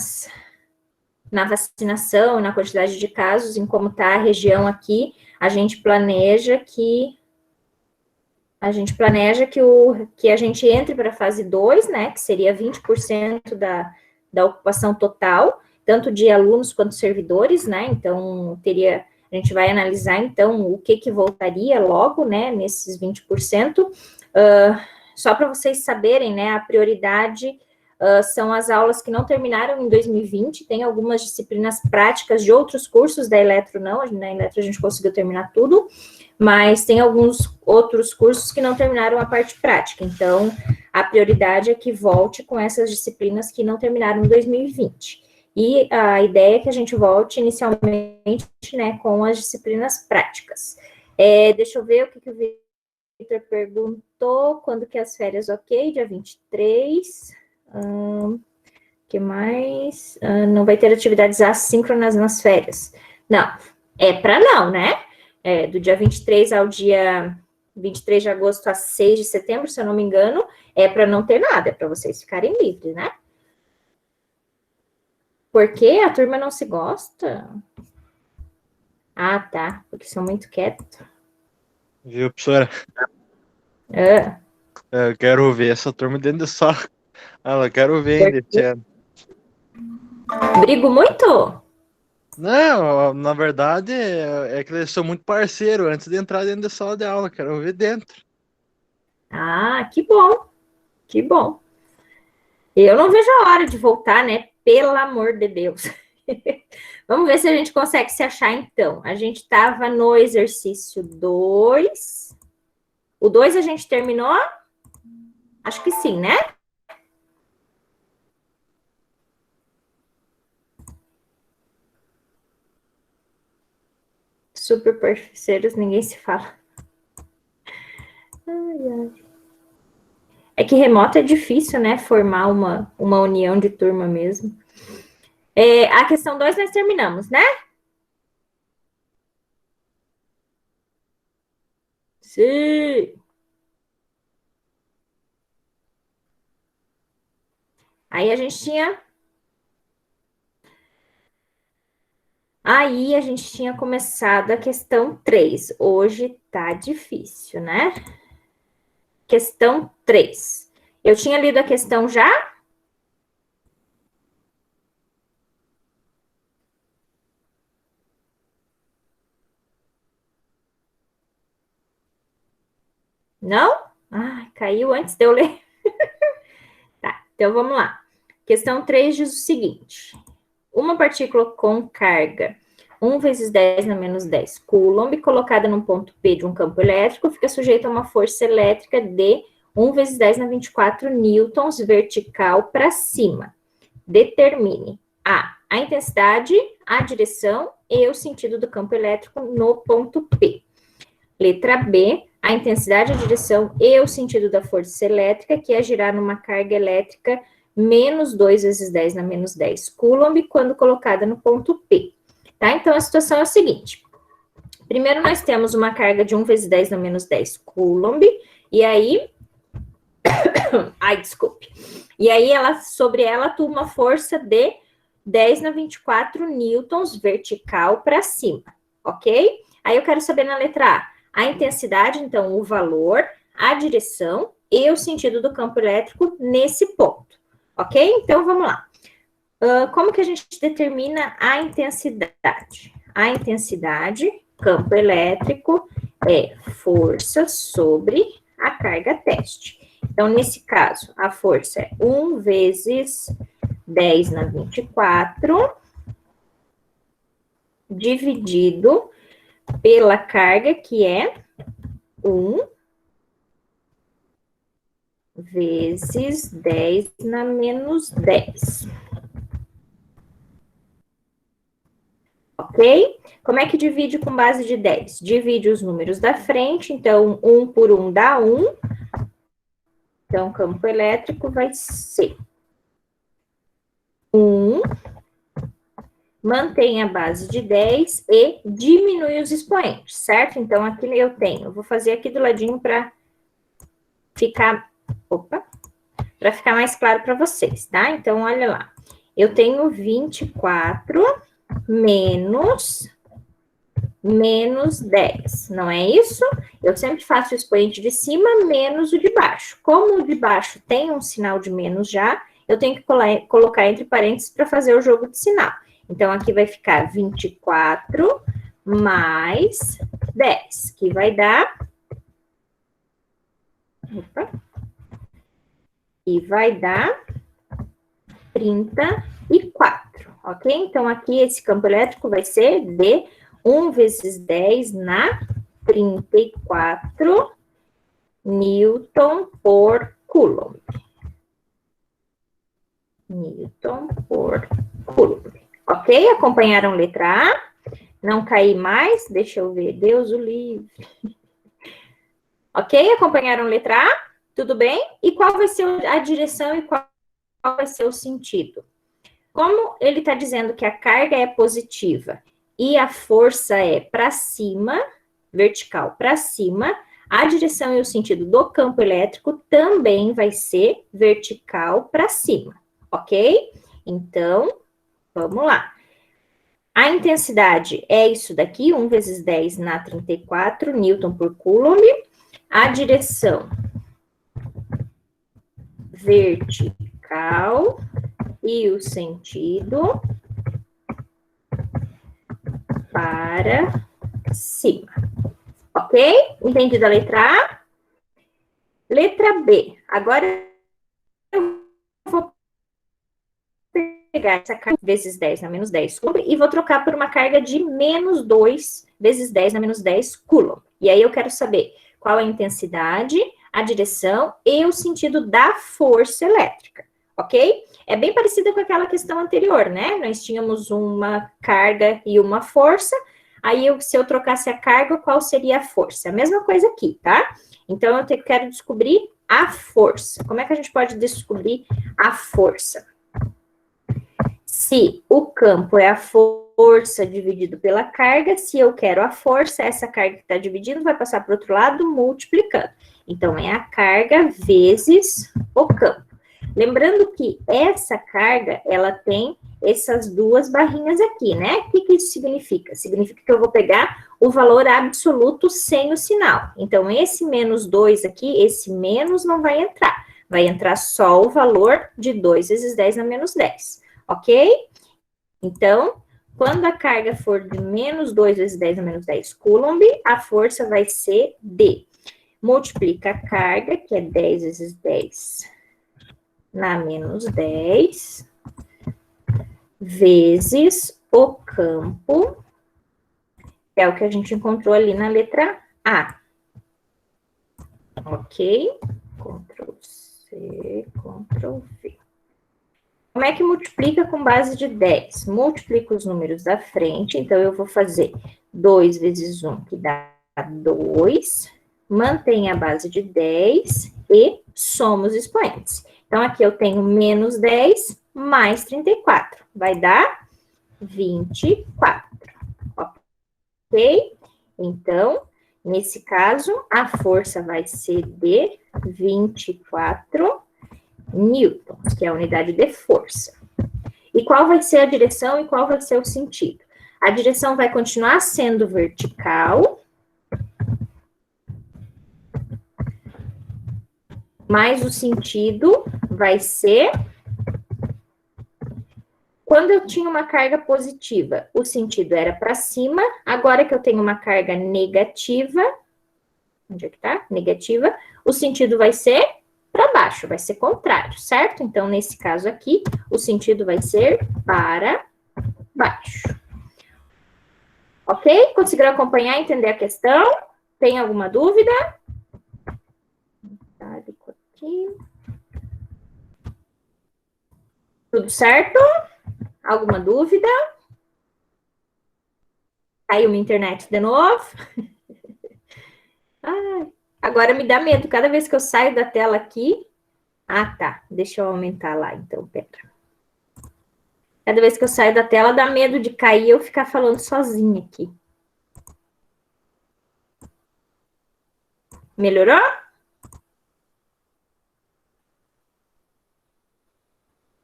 vacinação, na quantidade de casos, em como está a região aqui, a gente planeja que a gente entre para a fase 2, né, que seria 20% da ocupação total, tanto de alunos quanto servidores, né, então a gente vai analisar, então, o que voltaria logo, né, nesses 20%, só para vocês saberem, né, a prioridade são as aulas que não terminaram em 2020, tem algumas disciplinas práticas de outros cursos da Eletro não, na Eletro a gente conseguiu terminar tudo, mas tem alguns outros cursos que não terminaram a parte prática, então a prioridade é que volte com essas disciplinas que não terminaram em 2020. E a ideia é que a gente volte inicialmente, né, com as disciplinas práticas. Deixa eu ver o que o Victor perguntou, quando que as férias, ok, dia 23, que mais? Não vai ter atividades assíncronas nas férias. Não, para não, né? Do dia 23 ao dia 23 de agosto a 6 de setembro, se eu não me engano, para não ter nada, é para vocês ficarem livres, né? Por quê? A turma não se gosta? Ah, tá, porque são muito quietos. Viu, professora? Eu quero ver essa turma dentro da sala. Eu quero ver ainda esse ano. Brigo muito? Não, na verdade, é que eles são muito parceiros antes de entrar dentro da sala de aula. Quero ver dentro. Ah, que bom. Que bom. Eu não vejo a hora de voltar, né? Pelo amor de Deus. Vamos ver se a gente consegue se achar, então. A gente estava no exercício 2. O 2 a gente terminou? Acho que sim, né? Super parceiros, ninguém se fala. É que remoto é difícil, né? Formar uma união de turma mesmo. A questão 2 nós terminamos, né? Sim. Aí a gente tinha... Aí a gente tinha começado a questão 3. Hoje tá difícil, né? Questão 3. Eu tinha lido a questão já? Não? Ah, caiu antes de eu ler. Tá, então vamos lá. Questão 3 diz o seguinte. Uma partícula com carga 1 vezes 10 na menos 10 coulomb, colocada no ponto P de um campo elétrico, fica sujeita a uma força elétrica de 1 vezes 10 na 24 newtons vertical para cima. Determine a intensidade, a direção e o sentido do campo elétrico no ponto P. Letra B, a intensidade, a direção e o sentido da força elétrica, que é girar numa carga elétrica menos 2 vezes 10 na menos 10 coulomb, quando colocada no ponto P. Tá? Então, a situação é a seguinte. Primeiro, nós temos uma carga de 1 vezes 10 na menos 10 coulomb, e aí... Ai, desculpe. E aí, sobre ela atua uma força de 10 na 24 newtons vertical para cima, ok? Aí, eu quero saber na letra A intensidade, então, o valor, a direção e o sentido do campo elétrico nesse ponto, ok? Então, vamos lá. Como que a gente determina a intensidade? A intensidade, campo elétrico, é força sobre a carga teste. Então, nesse caso, a força é 1 vezes 10 na 24, dividido pela carga, que é 1 vezes 10 na menos 10. Ok? Como é que divide com base de 10? Divide os números da frente, então 1 por 1 dá 1. Então, campo elétrico vai ser 1, mantém a base de 10 e diminui os expoentes, certo? Então, aqui eu tenho, vou fazer aqui do ladinho para ficar, para ficar mais claro para vocês, tá? Então, olha lá, eu tenho 24 menos 10, não é isso? Eu sempre faço o expoente de cima menos o de baixo. Como o de baixo tem um sinal de menos já, eu tenho que colocar entre parênteses para fazer o jogo de sinal. Então, aqui vai ficar 24 mais 10, que vai dar... E vai dar 34, ok? Então, aqui esse campo elétrico vai ser de 1 vezes 10 na 34 Newton por Coulomb. Newton por Coulomb. Ok? Acompanharam letra A? Não caí mais? Deixa eu ver. Deus o livre. Ok? Acompanharam letra A? Tudo bem? E qual vai ser a direção e qual vai ser o sentido? Como ele está dizendo que a carga é positiva e a força é para cima, vertical para cima, a direção e o sentido do campo elétrico também vai ser vertical para cima, ok? Então, vamos lá. A intensidade é isso daqui, 1 vezes 10 na 34, Newton por Coulomb. A direção vertical e o sentido para cima. Ok? Entendido a letra A? Letra B. Agora eu vou pegar essa carga vezes 10 na menos 10 Coulomb e vou trocar por uma carga de menos 2 vezes 10 na menos 10 Coulomb. E aí eu quero saber qual a intensidade, a direção e o sentido da força elétrica, ok? É bem parecida com aquela questão anterior, né? Nós tínhamos uma carga e uma força, aí se eu trocasse a carga, qual seria a força? A mesma coisa aqui, tá? Então, eu quero descobrir a força. Como é que a gente pode descobrir a força? Se o campo é a força dividido pela carga, se eu quero a força, essa carga que está dividindo vai passar para o outro lado multiplicando. Então, é a carga vezes o campo. Lembrando que essa carga, ela tem essas duas barrinhas aqui, né? O que isso significa? Significa que eu vou pegar o valor absoluto sem o sinal. Então, esse menos 2 aqui, esse menos não vai entrar. Vai entrar só o valor de 2 vezes 10 na menos 10, ok? Então, quando a carga for de menos 2 vezes 10 na menos 10 Coulomb, a força vai ser D. Multiplica a carga, que é 10 vezes 10 na menos 10, vezes o campo, que é o que a gente encontrou ali na letra A. Ok? Ctrl C, Ctrl V. Como é que multiplica com base de 10? Multiplica os números da frente, então eu vou fazer 2 vezes 1, que dá 2, mantém a base de 10 e soma os expoentes. Então, aqui eu tenho menos 10 mais 34. Vai dar 24. Ok? Então, nesse caso, a força vai ser de 24 newtons, que é a unidade de força. E qual vai ser a direção e qual vai ser o sentido? A direção vai continuar sendo vertical, mas o sentido vai ser Quando eu tinha uma carga positiva, o sentido era para cima. Agora que eu tenho uma carga negativa, onde é que tá? Negativa, o sentido vai ser para baixo, vai ser contrário, certo? Então, nesse caso aqui, o sentido vai ser para baixo. Ok? Conseguiram acompanhar e entender a questão? Tem alguma dúvida? Aqui. Tudo certo? Alguma dúvida? Caiu minha internet de novo? Ai, agora me dá medo. Cada vez que eu saio da tela aqui... Ah, tá. Deixa eu aumentar lá, então. Pera. Cada vez que eu saio da tela, dá medo de cair e eu ficar falando sozinha aqui. Melhorou?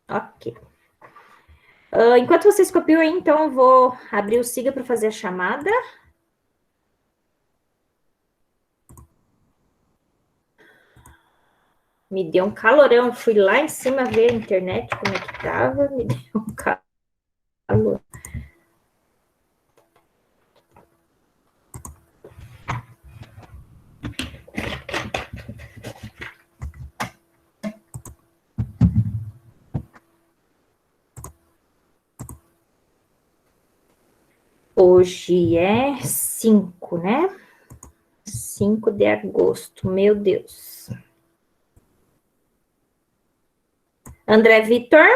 Ok. Enquanto vocês copiam aí, então, eu vou abrir o Siga para fazer a chamada. Me deu um calorão. Eu fui lá em cima ver a internet, como é que tava. Me deu um calor. Hoje é 5, né? 5 de agosto, meu Deus. André Vitor?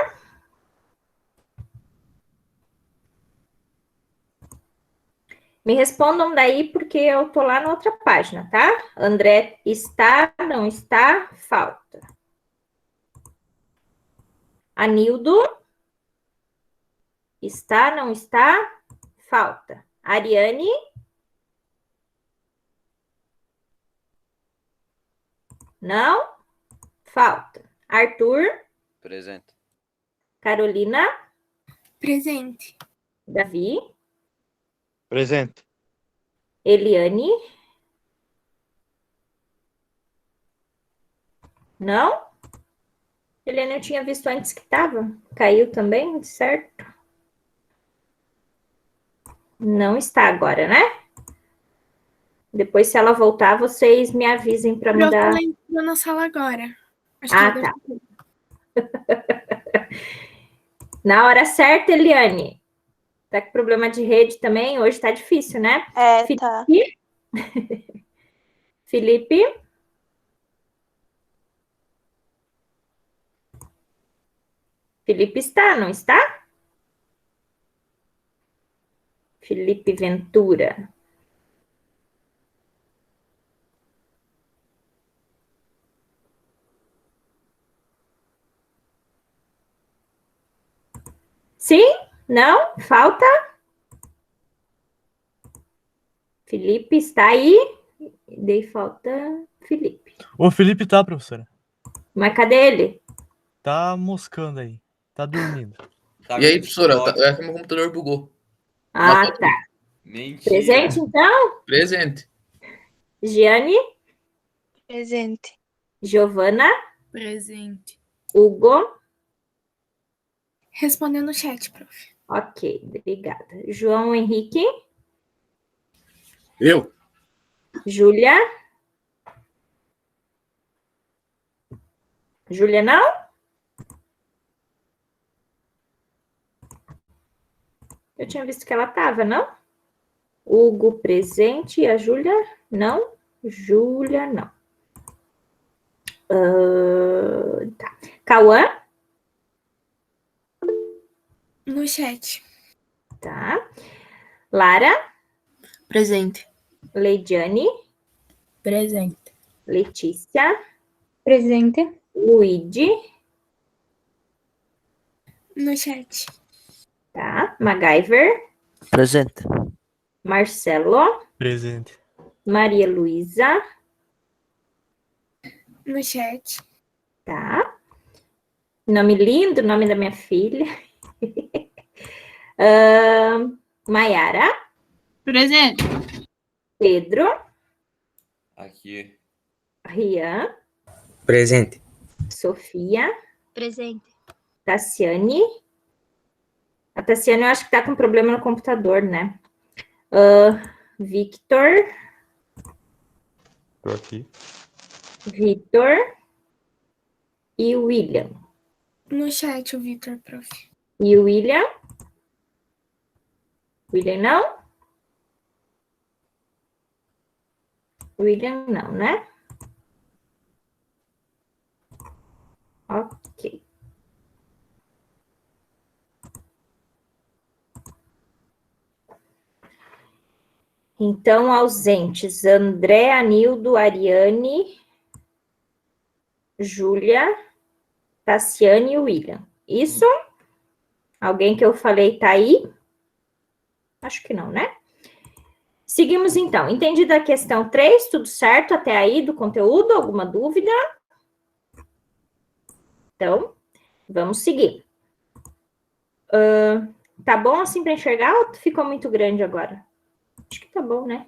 Me respondam daí, porque eu tô lá na outra página, tá? André está, não está, falta. Anildo? Está, não está, falta. Ariane? Não? Falta. Arthur? Presente. Carolina? Presente. Davi? Presente. Eliane? Não? Eliane, eu tinha visto antes que estava. Caiu também, certo? Não está agora, né? Depois, se ela voltar, vocês me avisem para mudar. Eu tô na sala agora. Acho Ah, tá. Na hora certa, Eliane. Tá com problema de rede também? Hoje tá difícil, né? É, Felipe? tá. Felipe? Felipe está, não está? Felipe Ventura. Sim? Não? Falta? Felipe está aí? Dei falta Felipe. O Felipe tá, professora. Mas cadê ele? Tá moscando aí. Tá dormindo. Tá E aí, com professora, toque. é que meu computador bugou. Ah, Matou tá. Mentira. Presente, então? Presente. Giane? Presente. Giovana? Presente. Hugo? Respondendo no chat, prof. Ok, obrigada. João Henrique? Eu. Júlia? Júlia, não? Eu tinha visto que ela estava, não? Hugo presente e a Júlia? Não? Júlia, não. Tá. Cauã? No chat. Tá. Lara? Presente. Leidiane? Presente. Letícia? Presente. Luíde? No chat. Tá. MacGyver? Presente. Marcelo? Presente. Maria Luísa? No chat. Tá. Nome lindo, nome da minha filha. Maiara? Presente. Pedro? Aqui. Rian? Presente. Sofia? Presente. Tassiane? A Tassiane, eu acho que tá com problema no computador, né? Victor. Tô aqui. Victor. E William. No chat, o Victor, prof. E o William? William não? William não, né? Ok. Então, ausentes, André, Anildo, Ariane, Júlia, Tassiane e William. Isso? Alguém que eu falei tá aí? Acho que não, né? Seguimos, então. Entendida a questão 3, tudo certo até aí do conteúdo? Alguma dúvida? Então, vamos seguir. Tá bom assim para enxergar ou ficou muito grande agora? Acho que tá bom, né?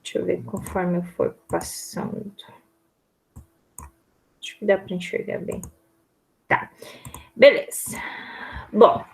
Deixa eu ver conforme eu for passando. Acho que dá para enxergar bem. Tá. Beleza. Bom,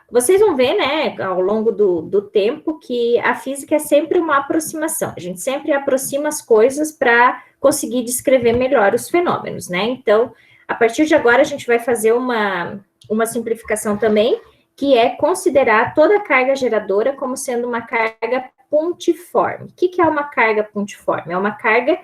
vocês vão ver, né, ao longo do tempo, que a física é sempre uma aproximação. A gente sempre aproxima as coisas para conseguir descrever melhor os fenômenos, né? Então, a partir de agora, a gente vai fazer uma simplificação também, que é considerar toda a carga geradora como sendo uma carga pontiforme. O que é uma carga pontiforme? É uma carga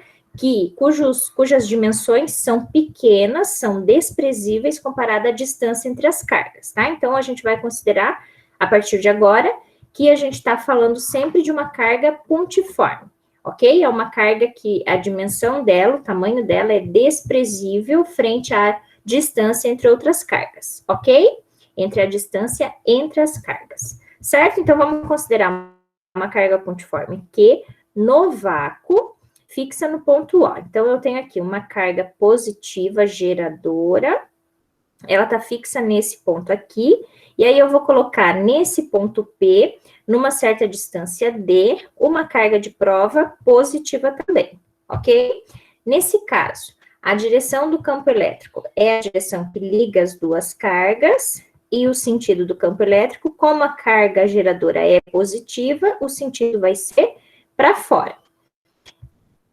cujas dimensões são pequenas, são desprezíveis comparada à distância entre as cargas, tá? Então, a gente vai considerar, a partir de agora, que a gente está falando sempre de uma carga pontiforme, ok? É uma carga que a dimensão dela, o tamanho dela é desprezível frente à distância entre outras cargas, ok? Entre a distância entre as cargas, certo? Então, vamos considerar uma carga pontiforme que, no vácuo, fixa no ponto O. Então, eu tenho aqui uma carga positiva geradora, ela está fixa nesse ponto aqui, e aí eu vou colocar nesse ponto P, numa certa distância D, uma carga de prova positiva também, ok? Nesse caso, a direção do campo elétrico é a direção que liga as duas cargas, e o sentido do campo elétrico, como a carga geradora é positiva, o sentido vai ser para fora.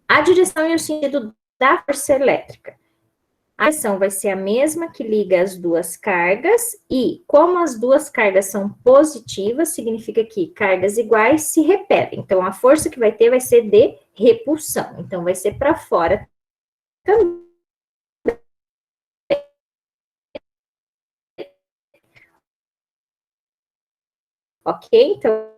A direção e o sentido da força elétrica. A direção vai ser a mesma que liga as duas cargas, e como as duas cargas são positivas, significa que cargas iguais se repelem. Então, a força que vai ter vai ser de repulsão. Então, vai ser para fora também. Ok? Então,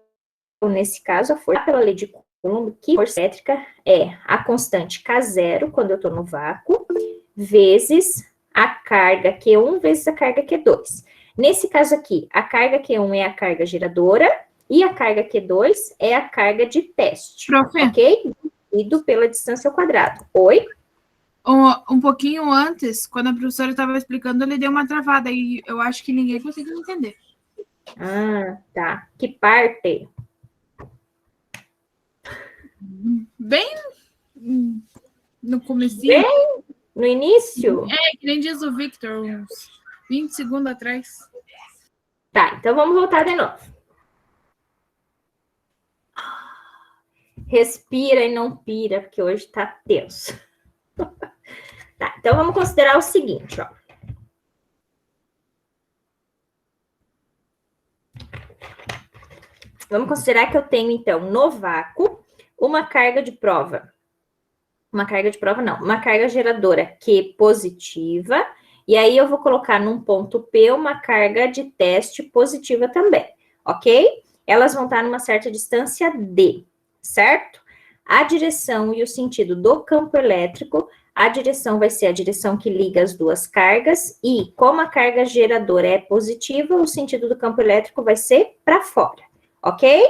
nesse caso, a força pela lei de Coulomb, que força elétrica é a constante K0, quando eu estou no vácuo, vezes a carga Q1 vezes a carga Q2. Nesse caso aqui, a carga Q1 é a carga geradora e a carga Q2 é a carga de teste, Profe. ok? Dividido pela distância ao quadrado. Oi? Um pouquinho antes, quando a professora estava explicando, ele deu uma travada e eu acho que ninguém conseguiu entender. Ah, tá. Que parte? Bem no comecinho. Bem no início? É, que nem diz o Victor, uns 20 segundos atrás. Tá, então vamos voltar de novo. Respira e não pira, porque hoje tá tenso. Tá, então vamos considerar o seguinte, ó. Vamos considerar que eu tenho, então, no vácuo, uma carga de prova. Uma carga de prova, não. Uma carga geradora Q positiva. E aí, eu vou colocar num ponto P uma carga de teste positiva também, ok? Elas vão estar numa certa distância D, certo? A direção e o sentido do campo elétrico, a direção vai ser a direção que liga as duas cargas. E, como a carga geradora é positiva, o sentido do campo elétrico vai ser para fora. Ok?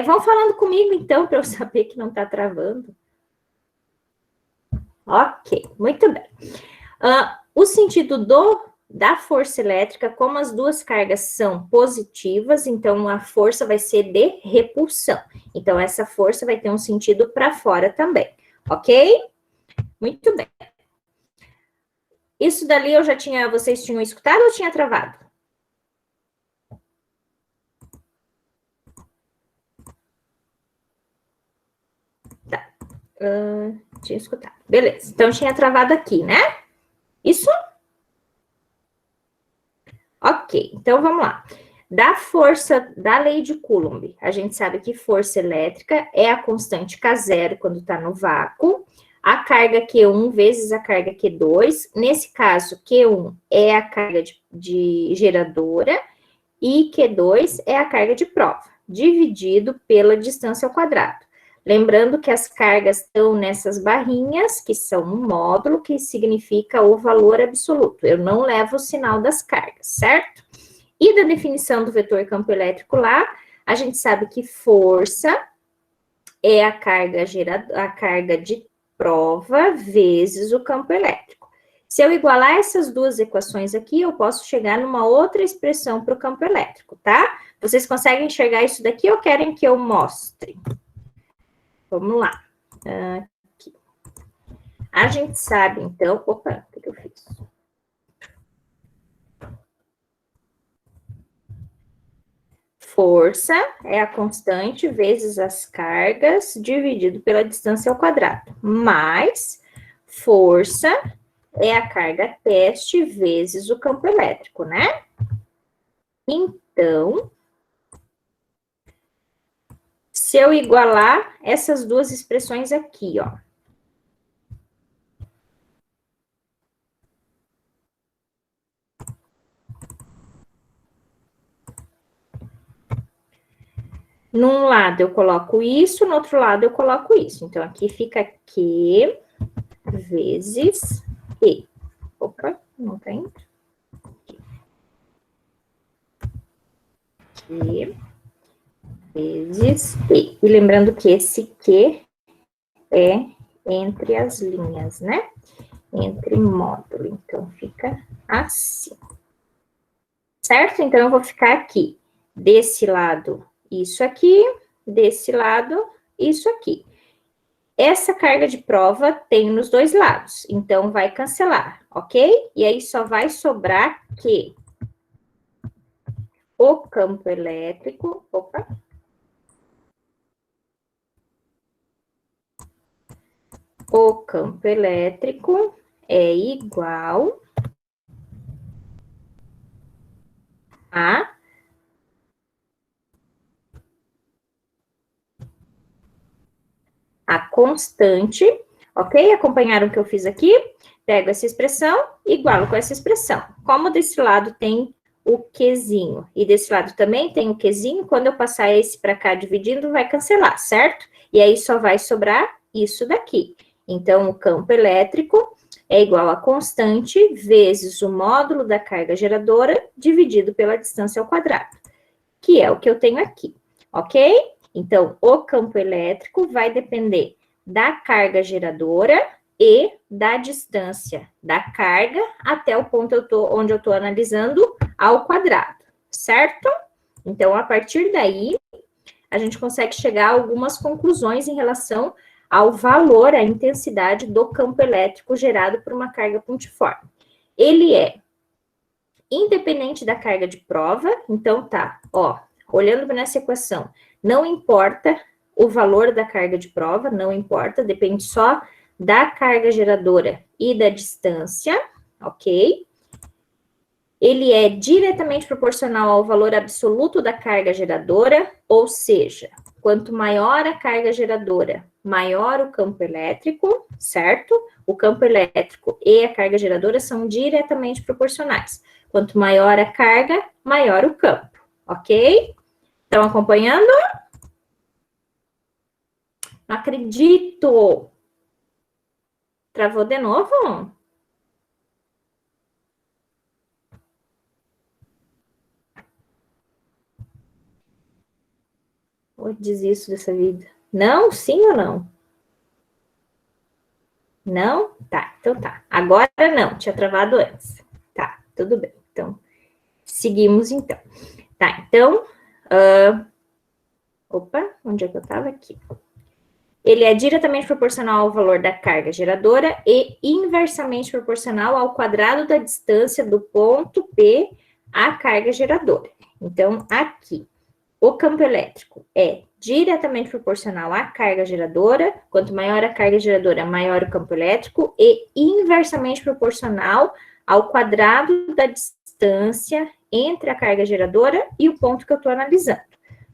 Vão falando comigo, então, para eu saber que não está travando. Ok, muito bem. O sentido da força elétrica, como as duas cargas são positivas, então a força vai ser de repulsão. Então, essa força vai ter um sentido para fora também. Ok? Muito bem. Isso dali vocês tinham escutado ou tinha travado? Tá. Tinha escutado. Beleza. Então, tinha travado aqui, né? Isso? Ok. Então, vamos lá. Da força da lei de Coulomb, a gente sabe que força elétrica é a constante K0 quando está no vácuo, a carga Q1 vezes a carga Q2, nesse caso, Q1 é a carga de geradora e Q2 é a carga de prova, dividido pela distância ao quadrado. Lembrando que as cargas estão nessas barrinhas, que são um módulo, que significa o valor absoluto. Eu não levo o sinal das cargas, certo? E da definição do vetor campo elétrico lá, a gente sabe que força é a carga de prova vezes o campo elétrico. Se eu igualar essas duas equações aqui, eu posso chegar numa outra expressão para o campo elétrico, tá? Vocês conseguem enxergar isso daqui ou querem que eu mostre? Vamos lá. Aqui. A gente sabe, então... Opa, o que eu fiz? Força é a constante vezes as cargas dividido pela distância ao quadrado. Mais força é a carga teste vezes o campo elétrico, né? Então, se eu igualar essas duas expressões aqui, ó. Num lado eu coloco isso, no outro lado eu coloco isso. Então, aqui fica Q vezes E. Opa, não tem. Q vezes E. E lembrando que esse Q é entre as linhas, né? Entre módulo. Então, fica assim. Certo? Então, eu vou ficar aqui. Desse lado, isso aqui. Desse lado, isso aqui. Essa carga de prova tem nos dois lados. Então, vai cancelar, ok? E aí, só vai sobrar que o campo elétrico... Opa! O campo elétrico é igual a constante, ok? Acompanharam o que eu fiz aqui? Pego essa expressão, igualo com essa expressão. Como desse lado tem o Qzinho e desse lado também tem o Qzinho, quando eu passar esse para cá dividindo, vai cancelar, certo? E aí só vai sobrar isso daqui. Então, o campo elétrico é igual a constante vezes o módulo da carga geradora dividido pela distância ao quadrado, que é o que eu tenho aqui, ok? Então, o campo elétrico vai depender da carga geradora e da distância da carga até o ponto onde eu estou analisando ao quadrado, certo? Então, a partir daí, a gente consegue chegar a algumas conclusões em relação ao valor, à intensidade do campo elétrico gerado por uma carga pontiforme. Ele é independente da carga de prova, então tá, ó, olhando nessa equação, não importa o valor da carga de prova, não importa, depende só da carga geradora e da distância, ok? Ele é diretamente proporcional ao valor absoluto da carga geradora, ou seja, quanto maior a carga geradora, maior o campo elétrico, certo? O campo elétrico e a carga geradora são diretamente proporcionais. Quanto maior a carga, maior o campo, ok? Estão acompanhando? Não acredito! Travou de novo? Eu desisto dessa vida. Não? Sim ou não? Não? Tá, então tá. Agora não, tinha travado antes. Tá, tudo bem. Então, seguimos então. Tá, então... Opa, onde é que eu tava? Aqui. ele é diretamente proporcional ao valor da carga geradora e inversamente proporcional ao quadrado da distância do ponto P à carga geradora. Então, aqui, o campo elétrico é diretamente proporcional à carga geradora. Quanto maior a carga geradora, maior o campo elétrico, e inversamente proporcional ao quadrado da distância entre a carga geradora e o ponto que eu estou analisando.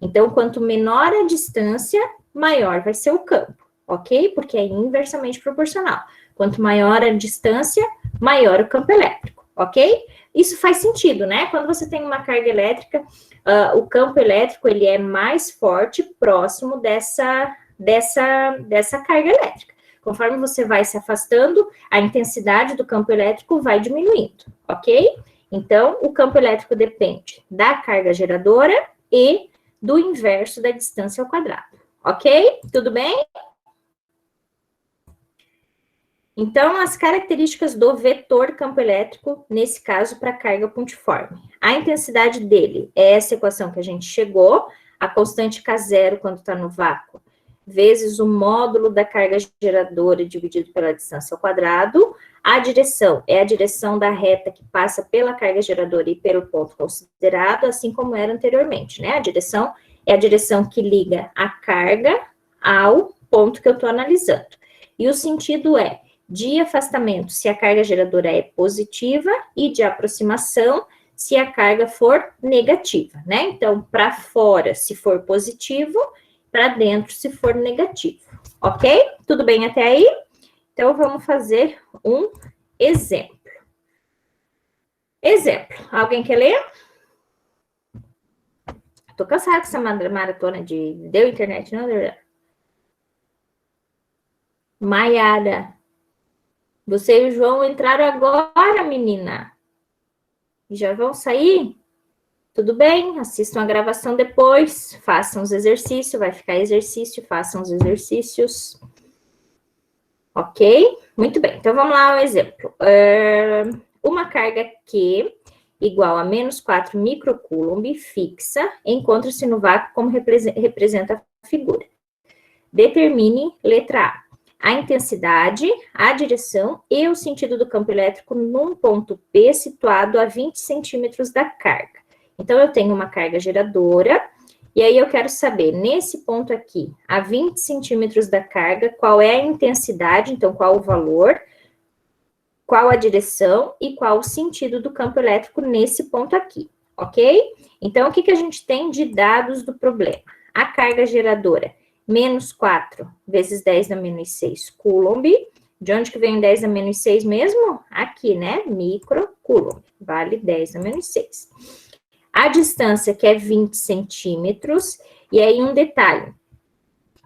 Então, quanto menor a distância, maior vai ser o campo, ok? Porque é inversamente proporcional. Quanto maior a distância, maior o campo elétrico, ok? Isso faz sentido, né? Quando você tem uma carga elétrica, o campo elétrico, ele é mais forte próximo dessa carga elétrica. Conforme você vai se afastando, a intensidade do campo elétrico vai diminuindo, ok? Então, o campo elétrico depende da carga geradora e do inverso da distância ao quadrado, ok? Tudo bem? Então, as características do vetor campo elétrico, nesse caso, para carga pontiforme. A intensidade dele é essa equação que a gente chegou, a constante K0 quando está no vácuo, vezes o módulo da carga geradora dividido pela distância ao quadrado. A direção é a direção da reta que passa pela carga geradora e pelo ponto considerado, assim como era anteriormente, né? A direção é a direção que liga a carga ao ponto que eu estou analisando. E o sentido é de afastamento se a carga geradora é positiva e de aproximação se a carga for negativa, né? Então, para fora, se for positivo, para dentro, se for negativo, ok? Tudo bem até aí? Então, vamos fazer um exemplo. Exemplo. Alguém quer ler? Tô cansada com essa maratona de... Deu internet, não deu? Maiara. Você e o João entraram agora, menina. Já vão sair? Tudo bem, assistam a gravação depois, façam os exercícios, vai ficar exercício, façam os exercícios. Ok? Muito bem, então vamos lá ao exemplo. Uma carga Q igual a menos 4 microcoulomb fixa encontra-se no vácuo como representa a figura. Determine, letra A intensidade, a direção e o sentido do campo elétrico num ponto P situado a 20 centímetros da carga. Então, eu tenho uma carga geradora, e aí eu quero saber, nesse ponto aqui, a 20 centímetros da carga, qual é a intensidade, então, qual o valor, qual a direção e qual o sentido do campo elétrico nesse ponto aqui, ok? Então, o que a gente tem de dados do problema? A carga geradora, menos 4 vezes 10 na menos 6 coulomb. De onde que vem 10 na menos 6 mesmo? Aqui, né? Microcoulomb, vale 10 na menos 6. A distância, que é 20 centímetros, e aí um detalhe,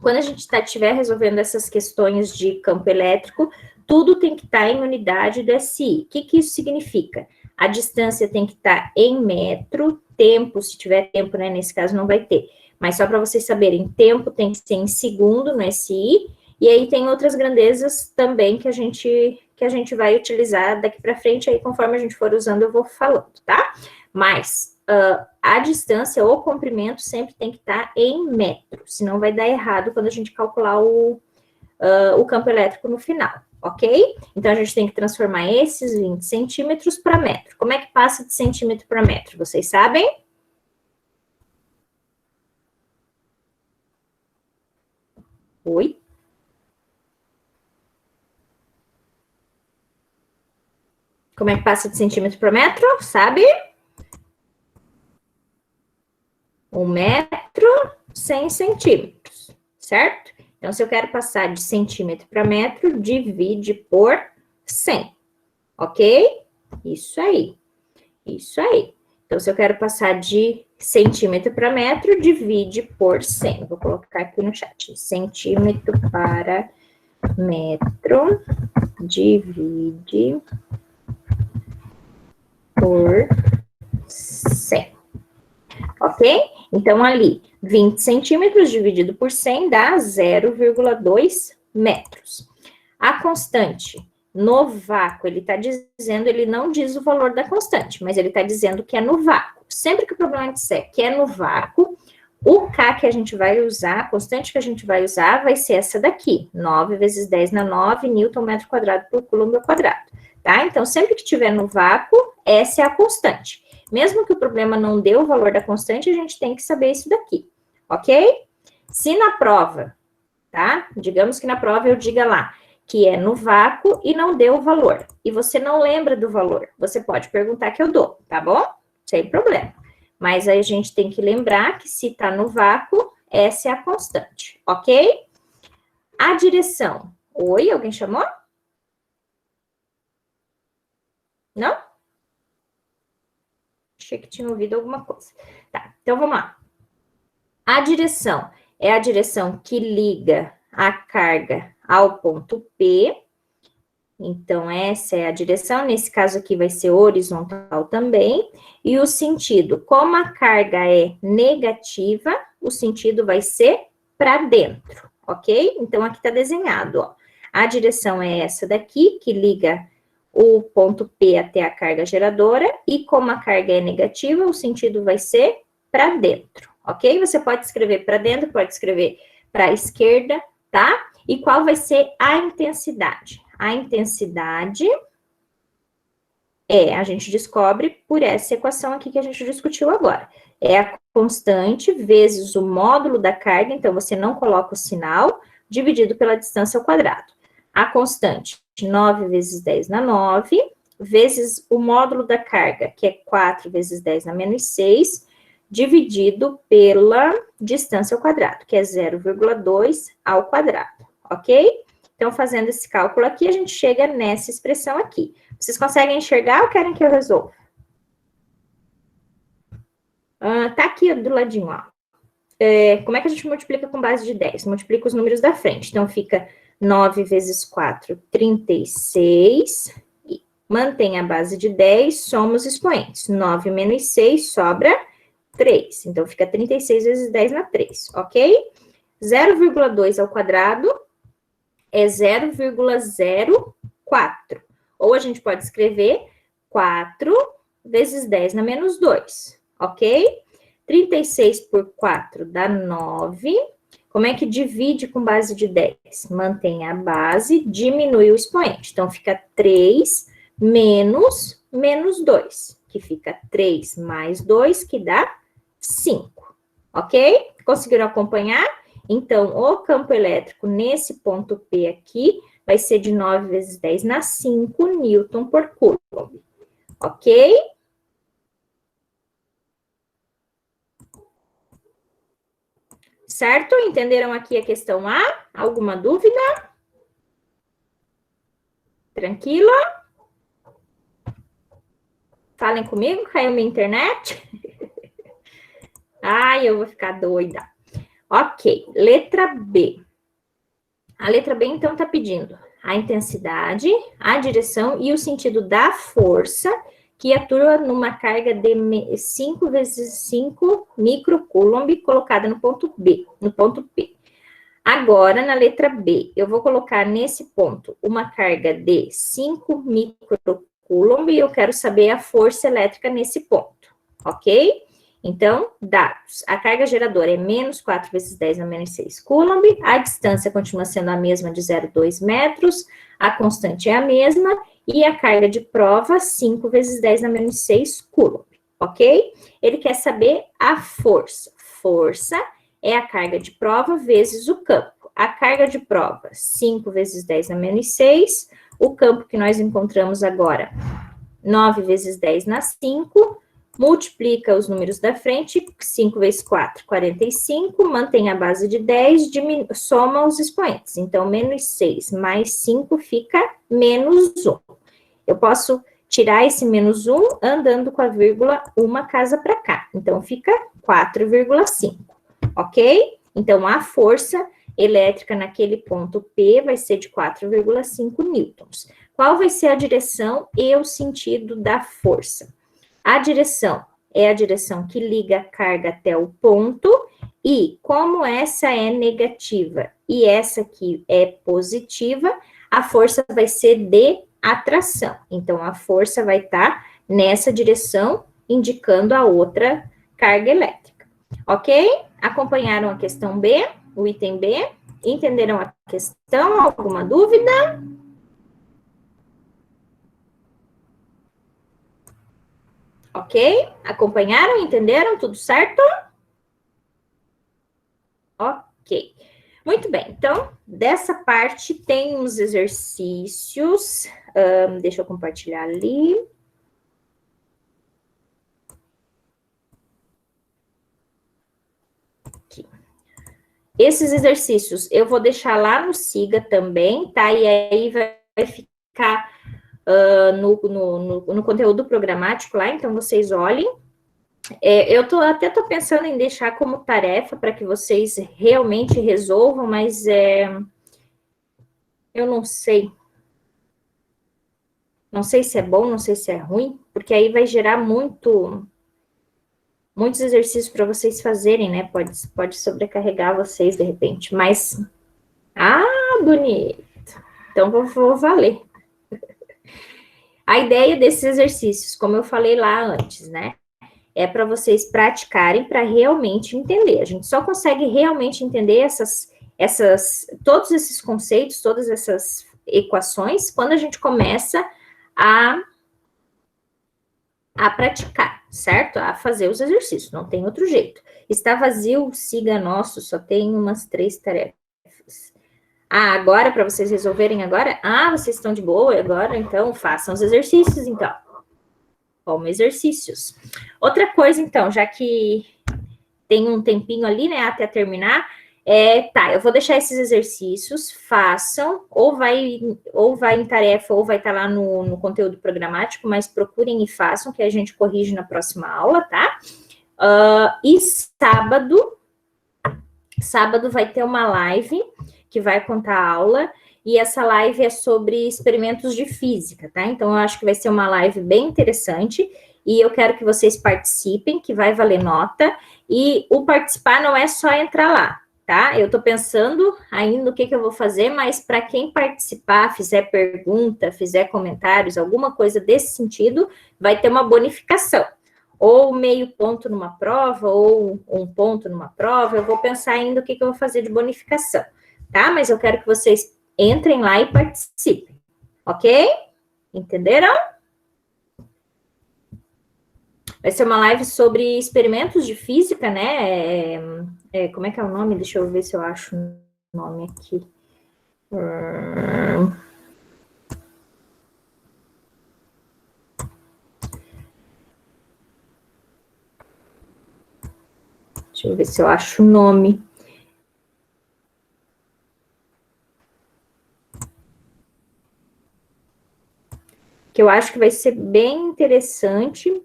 quando a gente estiver resolvendo essas questões de campo elétrico, tudo tem que estar em unidade do SI. O que isso significa? A distância tem que estar em metro, tempo, se tiver tempo, né, nesse caso não vai ter, mas só para vocês saberem, tempo tem que ser em segundo no SI, e aí tem outras grandezas também que a gente vai utilizar daqui para frente, aí conforme a gente for usando eu vou falando, tá? Mas a distância ou comprimento sempre tem que estar em metro, senão vai dar errado quando a gente calcular o campo elétrico no final, ok? Então, a gente tem que transformar esses 20 centímetros para metro. Como é que passa de centímetro para metro? Vocês sabem? Oi? Como é que passa de centímetro para metro? Sabe? 1 metro, 100 centímetros, certo? Então, se eu quero passar de centímetro para metro, divide por 100, ok? Isso aí, isso aí. Então, se eu quero passar de centímetro para metro, divide por 100. Vou colocar aqui no chat. Centímetro para metro, divide por 100. Ok? Então, ali, 20 centímetros dividido por 100 dá 0,2 metros. A constante no vácuo, ele está dizendo, ele não diz o valor da constante, mas ele está dizendo que é no vácuo. Sempre que o problema disser que é no vácuo, O K que a gente vai usar, a constante que a gente vai usar vai ser essa daqui, 9 vezes 10 na 9, Newton metro quadrado por Coulomb ao quadrado, tá? Então, sempre que tiver no vácuo, essa é a constante. Mesmo que o problema não dê o valor da constante, a gente tem que saber isso daqui, ok? Se na prova, tá? Digamos que na prova eu diga lá que é no vácuo e não deu o valor, e você não lembra do valor, você pode perguntar que eu dou, tá bom? Sem problema. Mas aí a gente tem que lembrar que se tá no vácuo, essa é a constante, ok? A direção. Oi, alguém chamou? Não? Achei que tinha ouvido alguma coisa. Tá, então vamos lá. A direção é a direção que liga a carga ao ponto P. Então, essa é a direção. Nesse caso aqui vai ser horizontal também. E o sentido, como a carga é negativa, o sentido vai ser para dentro, ok? Então, aqui está desenhado, ó. A direção é essa daqui, que liga o ponto P até a carga geradora. E como a carga é negativa, o sentido vai ser para dentro, ok? Você pode escrever para dentro, pode escrever para a esquerda, tá? E qual vai ser a intensidade? A intensidade a gente descobre por essa equação aqui que a gente discutiu agora. É a constante vezes o módulo da carga, então você não coloca o sinal, dividido pela distância ao quadrado. A constante, 9 vezes 10 na 9, vezes o módulo da carga, que é 4 vezes 10 na menos 6, dividido pela distância ao quadrado, que é 0,2 ao quadrado, ok? Então, fazendo esse cálculo aqui, a gente chega nessa expressão aqui. Vocês conseguem enxergar ou querem que eu resolva? Tá aqui do ladinho, ó. Como é que a gente multiplica com base de 10? Multiplica os números da frente. Então, fica 9 vezes 4, 36. E mantém a base de 10, soma os expoentes. 9 menos 6, sobra 3. Então, fica 36 vezes 10 na 3, ok? 0,2 ao quadrado é 0,04. Ou a gente pode escrever 4 vezes 10 na menos 2, ok? 36 por 4 dá 9. Como é que divide com base de 10? Mantém a base, diminui o expoente. Então, fica 3 menos 2, que fica 3 mais 2, que dá 5, ok? Conseguiram acompanhar? Então, o campo elétrico nesse ponto P aqui vai ser de 9 vezes 10 na 5 Newton por Coulomb, ok? Certo? Entenderam aqui a questão A? Alguma dúvida? Tranquila? Falem comigo, caiu minha internet? Ai, eu vou ficar doida. Ok, letra B. A letra B, então, está pedindo a intensidade, a direção e o sentido da força que atua numa carga de 5 vezes 5 microcoulomb colocada no ponto B, no ponto P. Agora, na letra B, eu vou colocar nesse ponto uma carga de 5 microcoulomb e eu quero saber a força elétrica nesse ponto, ok? Então, dados. A carga geradora é menos 4 vezes 10 na menos 6 Coulomb, a distância continua sendo a mesma de 0,2 metros, a constante é a mesma, e a carga de prova, 5 vezes 10 na menos 6 Coulomb, ok? Ele quer saber a força. Força é a carga de prova vezes o campo. A carga de prova, 5 vezes 10 na menos 6, o campo que nós encontramos agora, 9 vezes 10 na 5, multiplica os números da frente, 5 vezes 4, 45, mantém a base de 10, soma os expoentes. Então, menos 6 mais 5 fica menos 1. Eu posso tirar esse menos 1 andando com a vírgula uma casa para cá. Então, fica 4,5, ok? Então, a força elétrica naquele ponto P vai ser de 4,5 newtons. Qual vai ser a direção e o sentido da força? A direção é a direção que liga a carga até o ponto, e como essa é negativa e essa aqui é positiva, a força vai ser de atração. Então, a força vai estar nessa direção, indicando a outra carga elétrica. Ok? Acompanharam a questão B, o item B? Entenderam a questão? Alguma dúvida? Ok? Acompanharam? Entenderam? Tudo certo? Ok. Muito bem. Então, dessa parte tem uns exercícios. Deixa eu compartilhar ali. Aqui. Esses exercícios eu vou deixar lá no Siga também, tá? E aí vai ficar no conteúdo programático lá, então vocês olhem. Eu até tô pensando em deixar como tarefa para que vocês realmente resolvam, mas eu não sei. Não sei se é bom, não sei se é ruim, porque aí vai gerar muitos exercícios para vocês fazerem, né? Pode sobrecarregar vocês de repente, mas bonito. Então vou valer. A ideia desses exercícios, como eu falei lá antes, né? É para vocês praticarem para realmente entender. A gente só consegue realmente entender todos esses conceitos, todas essas equações, quando a gente começa a praticar, certo? A fazer os exercícios, não tem outro jeito. Está vazio o Siga Nosso, só tem umas 3 tarefas. Agora, para vocês resolverem agora? Vocês estão de boa agora? Então, façam os exercícios, então. Como exercícios. Outra coisa, então, já que tem um tempinho ali, né, até terminar, eu vou deixar esses exercícios, façam, ou vai em tarefa, ou vai estar lá no conteúdo programático, mas procurem e façam, que a gente corrige na próxima aula, tá? E sábado vai ter uma live que vai contar a aula, e essa live é sobre experimentos de física, tá? Então, eu acho que vai ser uma live bem interessante, e eu quero que vocês participem, que vai valer nota, e o participar não é só entrar lá, tá? Eu tô pensando ainda o que eu vou fazer, mas para quem participar, fizer pergunta, fizer comentários, alguma coisa desse sentido, vai ter uma bonificação. Ou meio ponto numa prova, ou 1 ponto numa prova, eu vou pensar ainda o que eu vou fazer de bonificação, tá? Mas eu quero que vocês entrem lá e participem, ok? Entenderam? Vai ser uma live sobre experimentos de física, né? Como é que é o nome? Deixa eu ver se eu acho o nome aqui. Deixa eu ver se eu acho o nome. Que eu acho que vai ser bem interessante.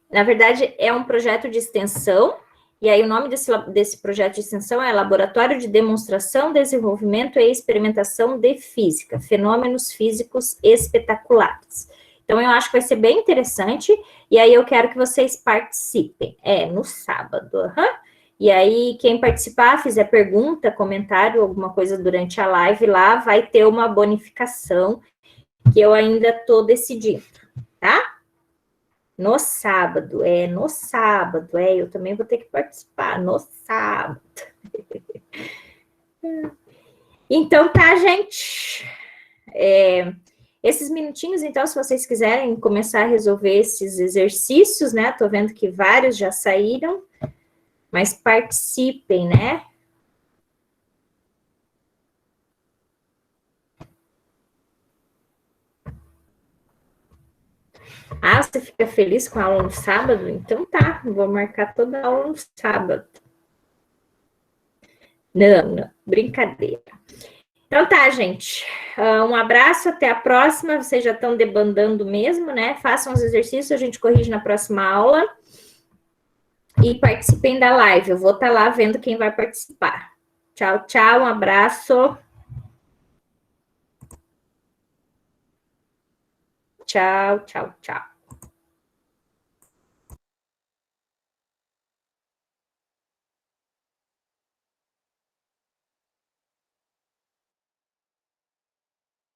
Na verdade, é um projeto de extensão, e aí o nome desse projeto de extensão é Laboratório de Demonstração, Desenvolvimento e Experimentação de Física, Fenômenos Físicos Espetaculares. Então, eu acho que vai ser bem interessante, e aí eu quero que vocês participem. No sábado, E aí, quem participar, fizer pergunta, comentário, alguma coisa durante a live lá, vai ter uma bonificação, que eu ainda estou decidindo, tá? No sábado, eu também vou ter que participar, no sábado. Então, tá, gente? Esses minutinhos, então, se vocês quiserem começar a resolver esses exercícios, né? Tô vendo que vários já saíram, mas participem, né? Você fica feliz com a aula no sábado? Então tá, vou marcar toda a aula no sábado. Não, brincadeira. Então tá, gente. Um abraço, até a próxima. Vocês já estão debandando mesmo, né? Façam os exercícios, a gente corrige na próxima aula. E participem da live. Eu vou estar lá vendo quem vai participar. Tchau, tchau, um abraço. Tchau, tchau, tchau.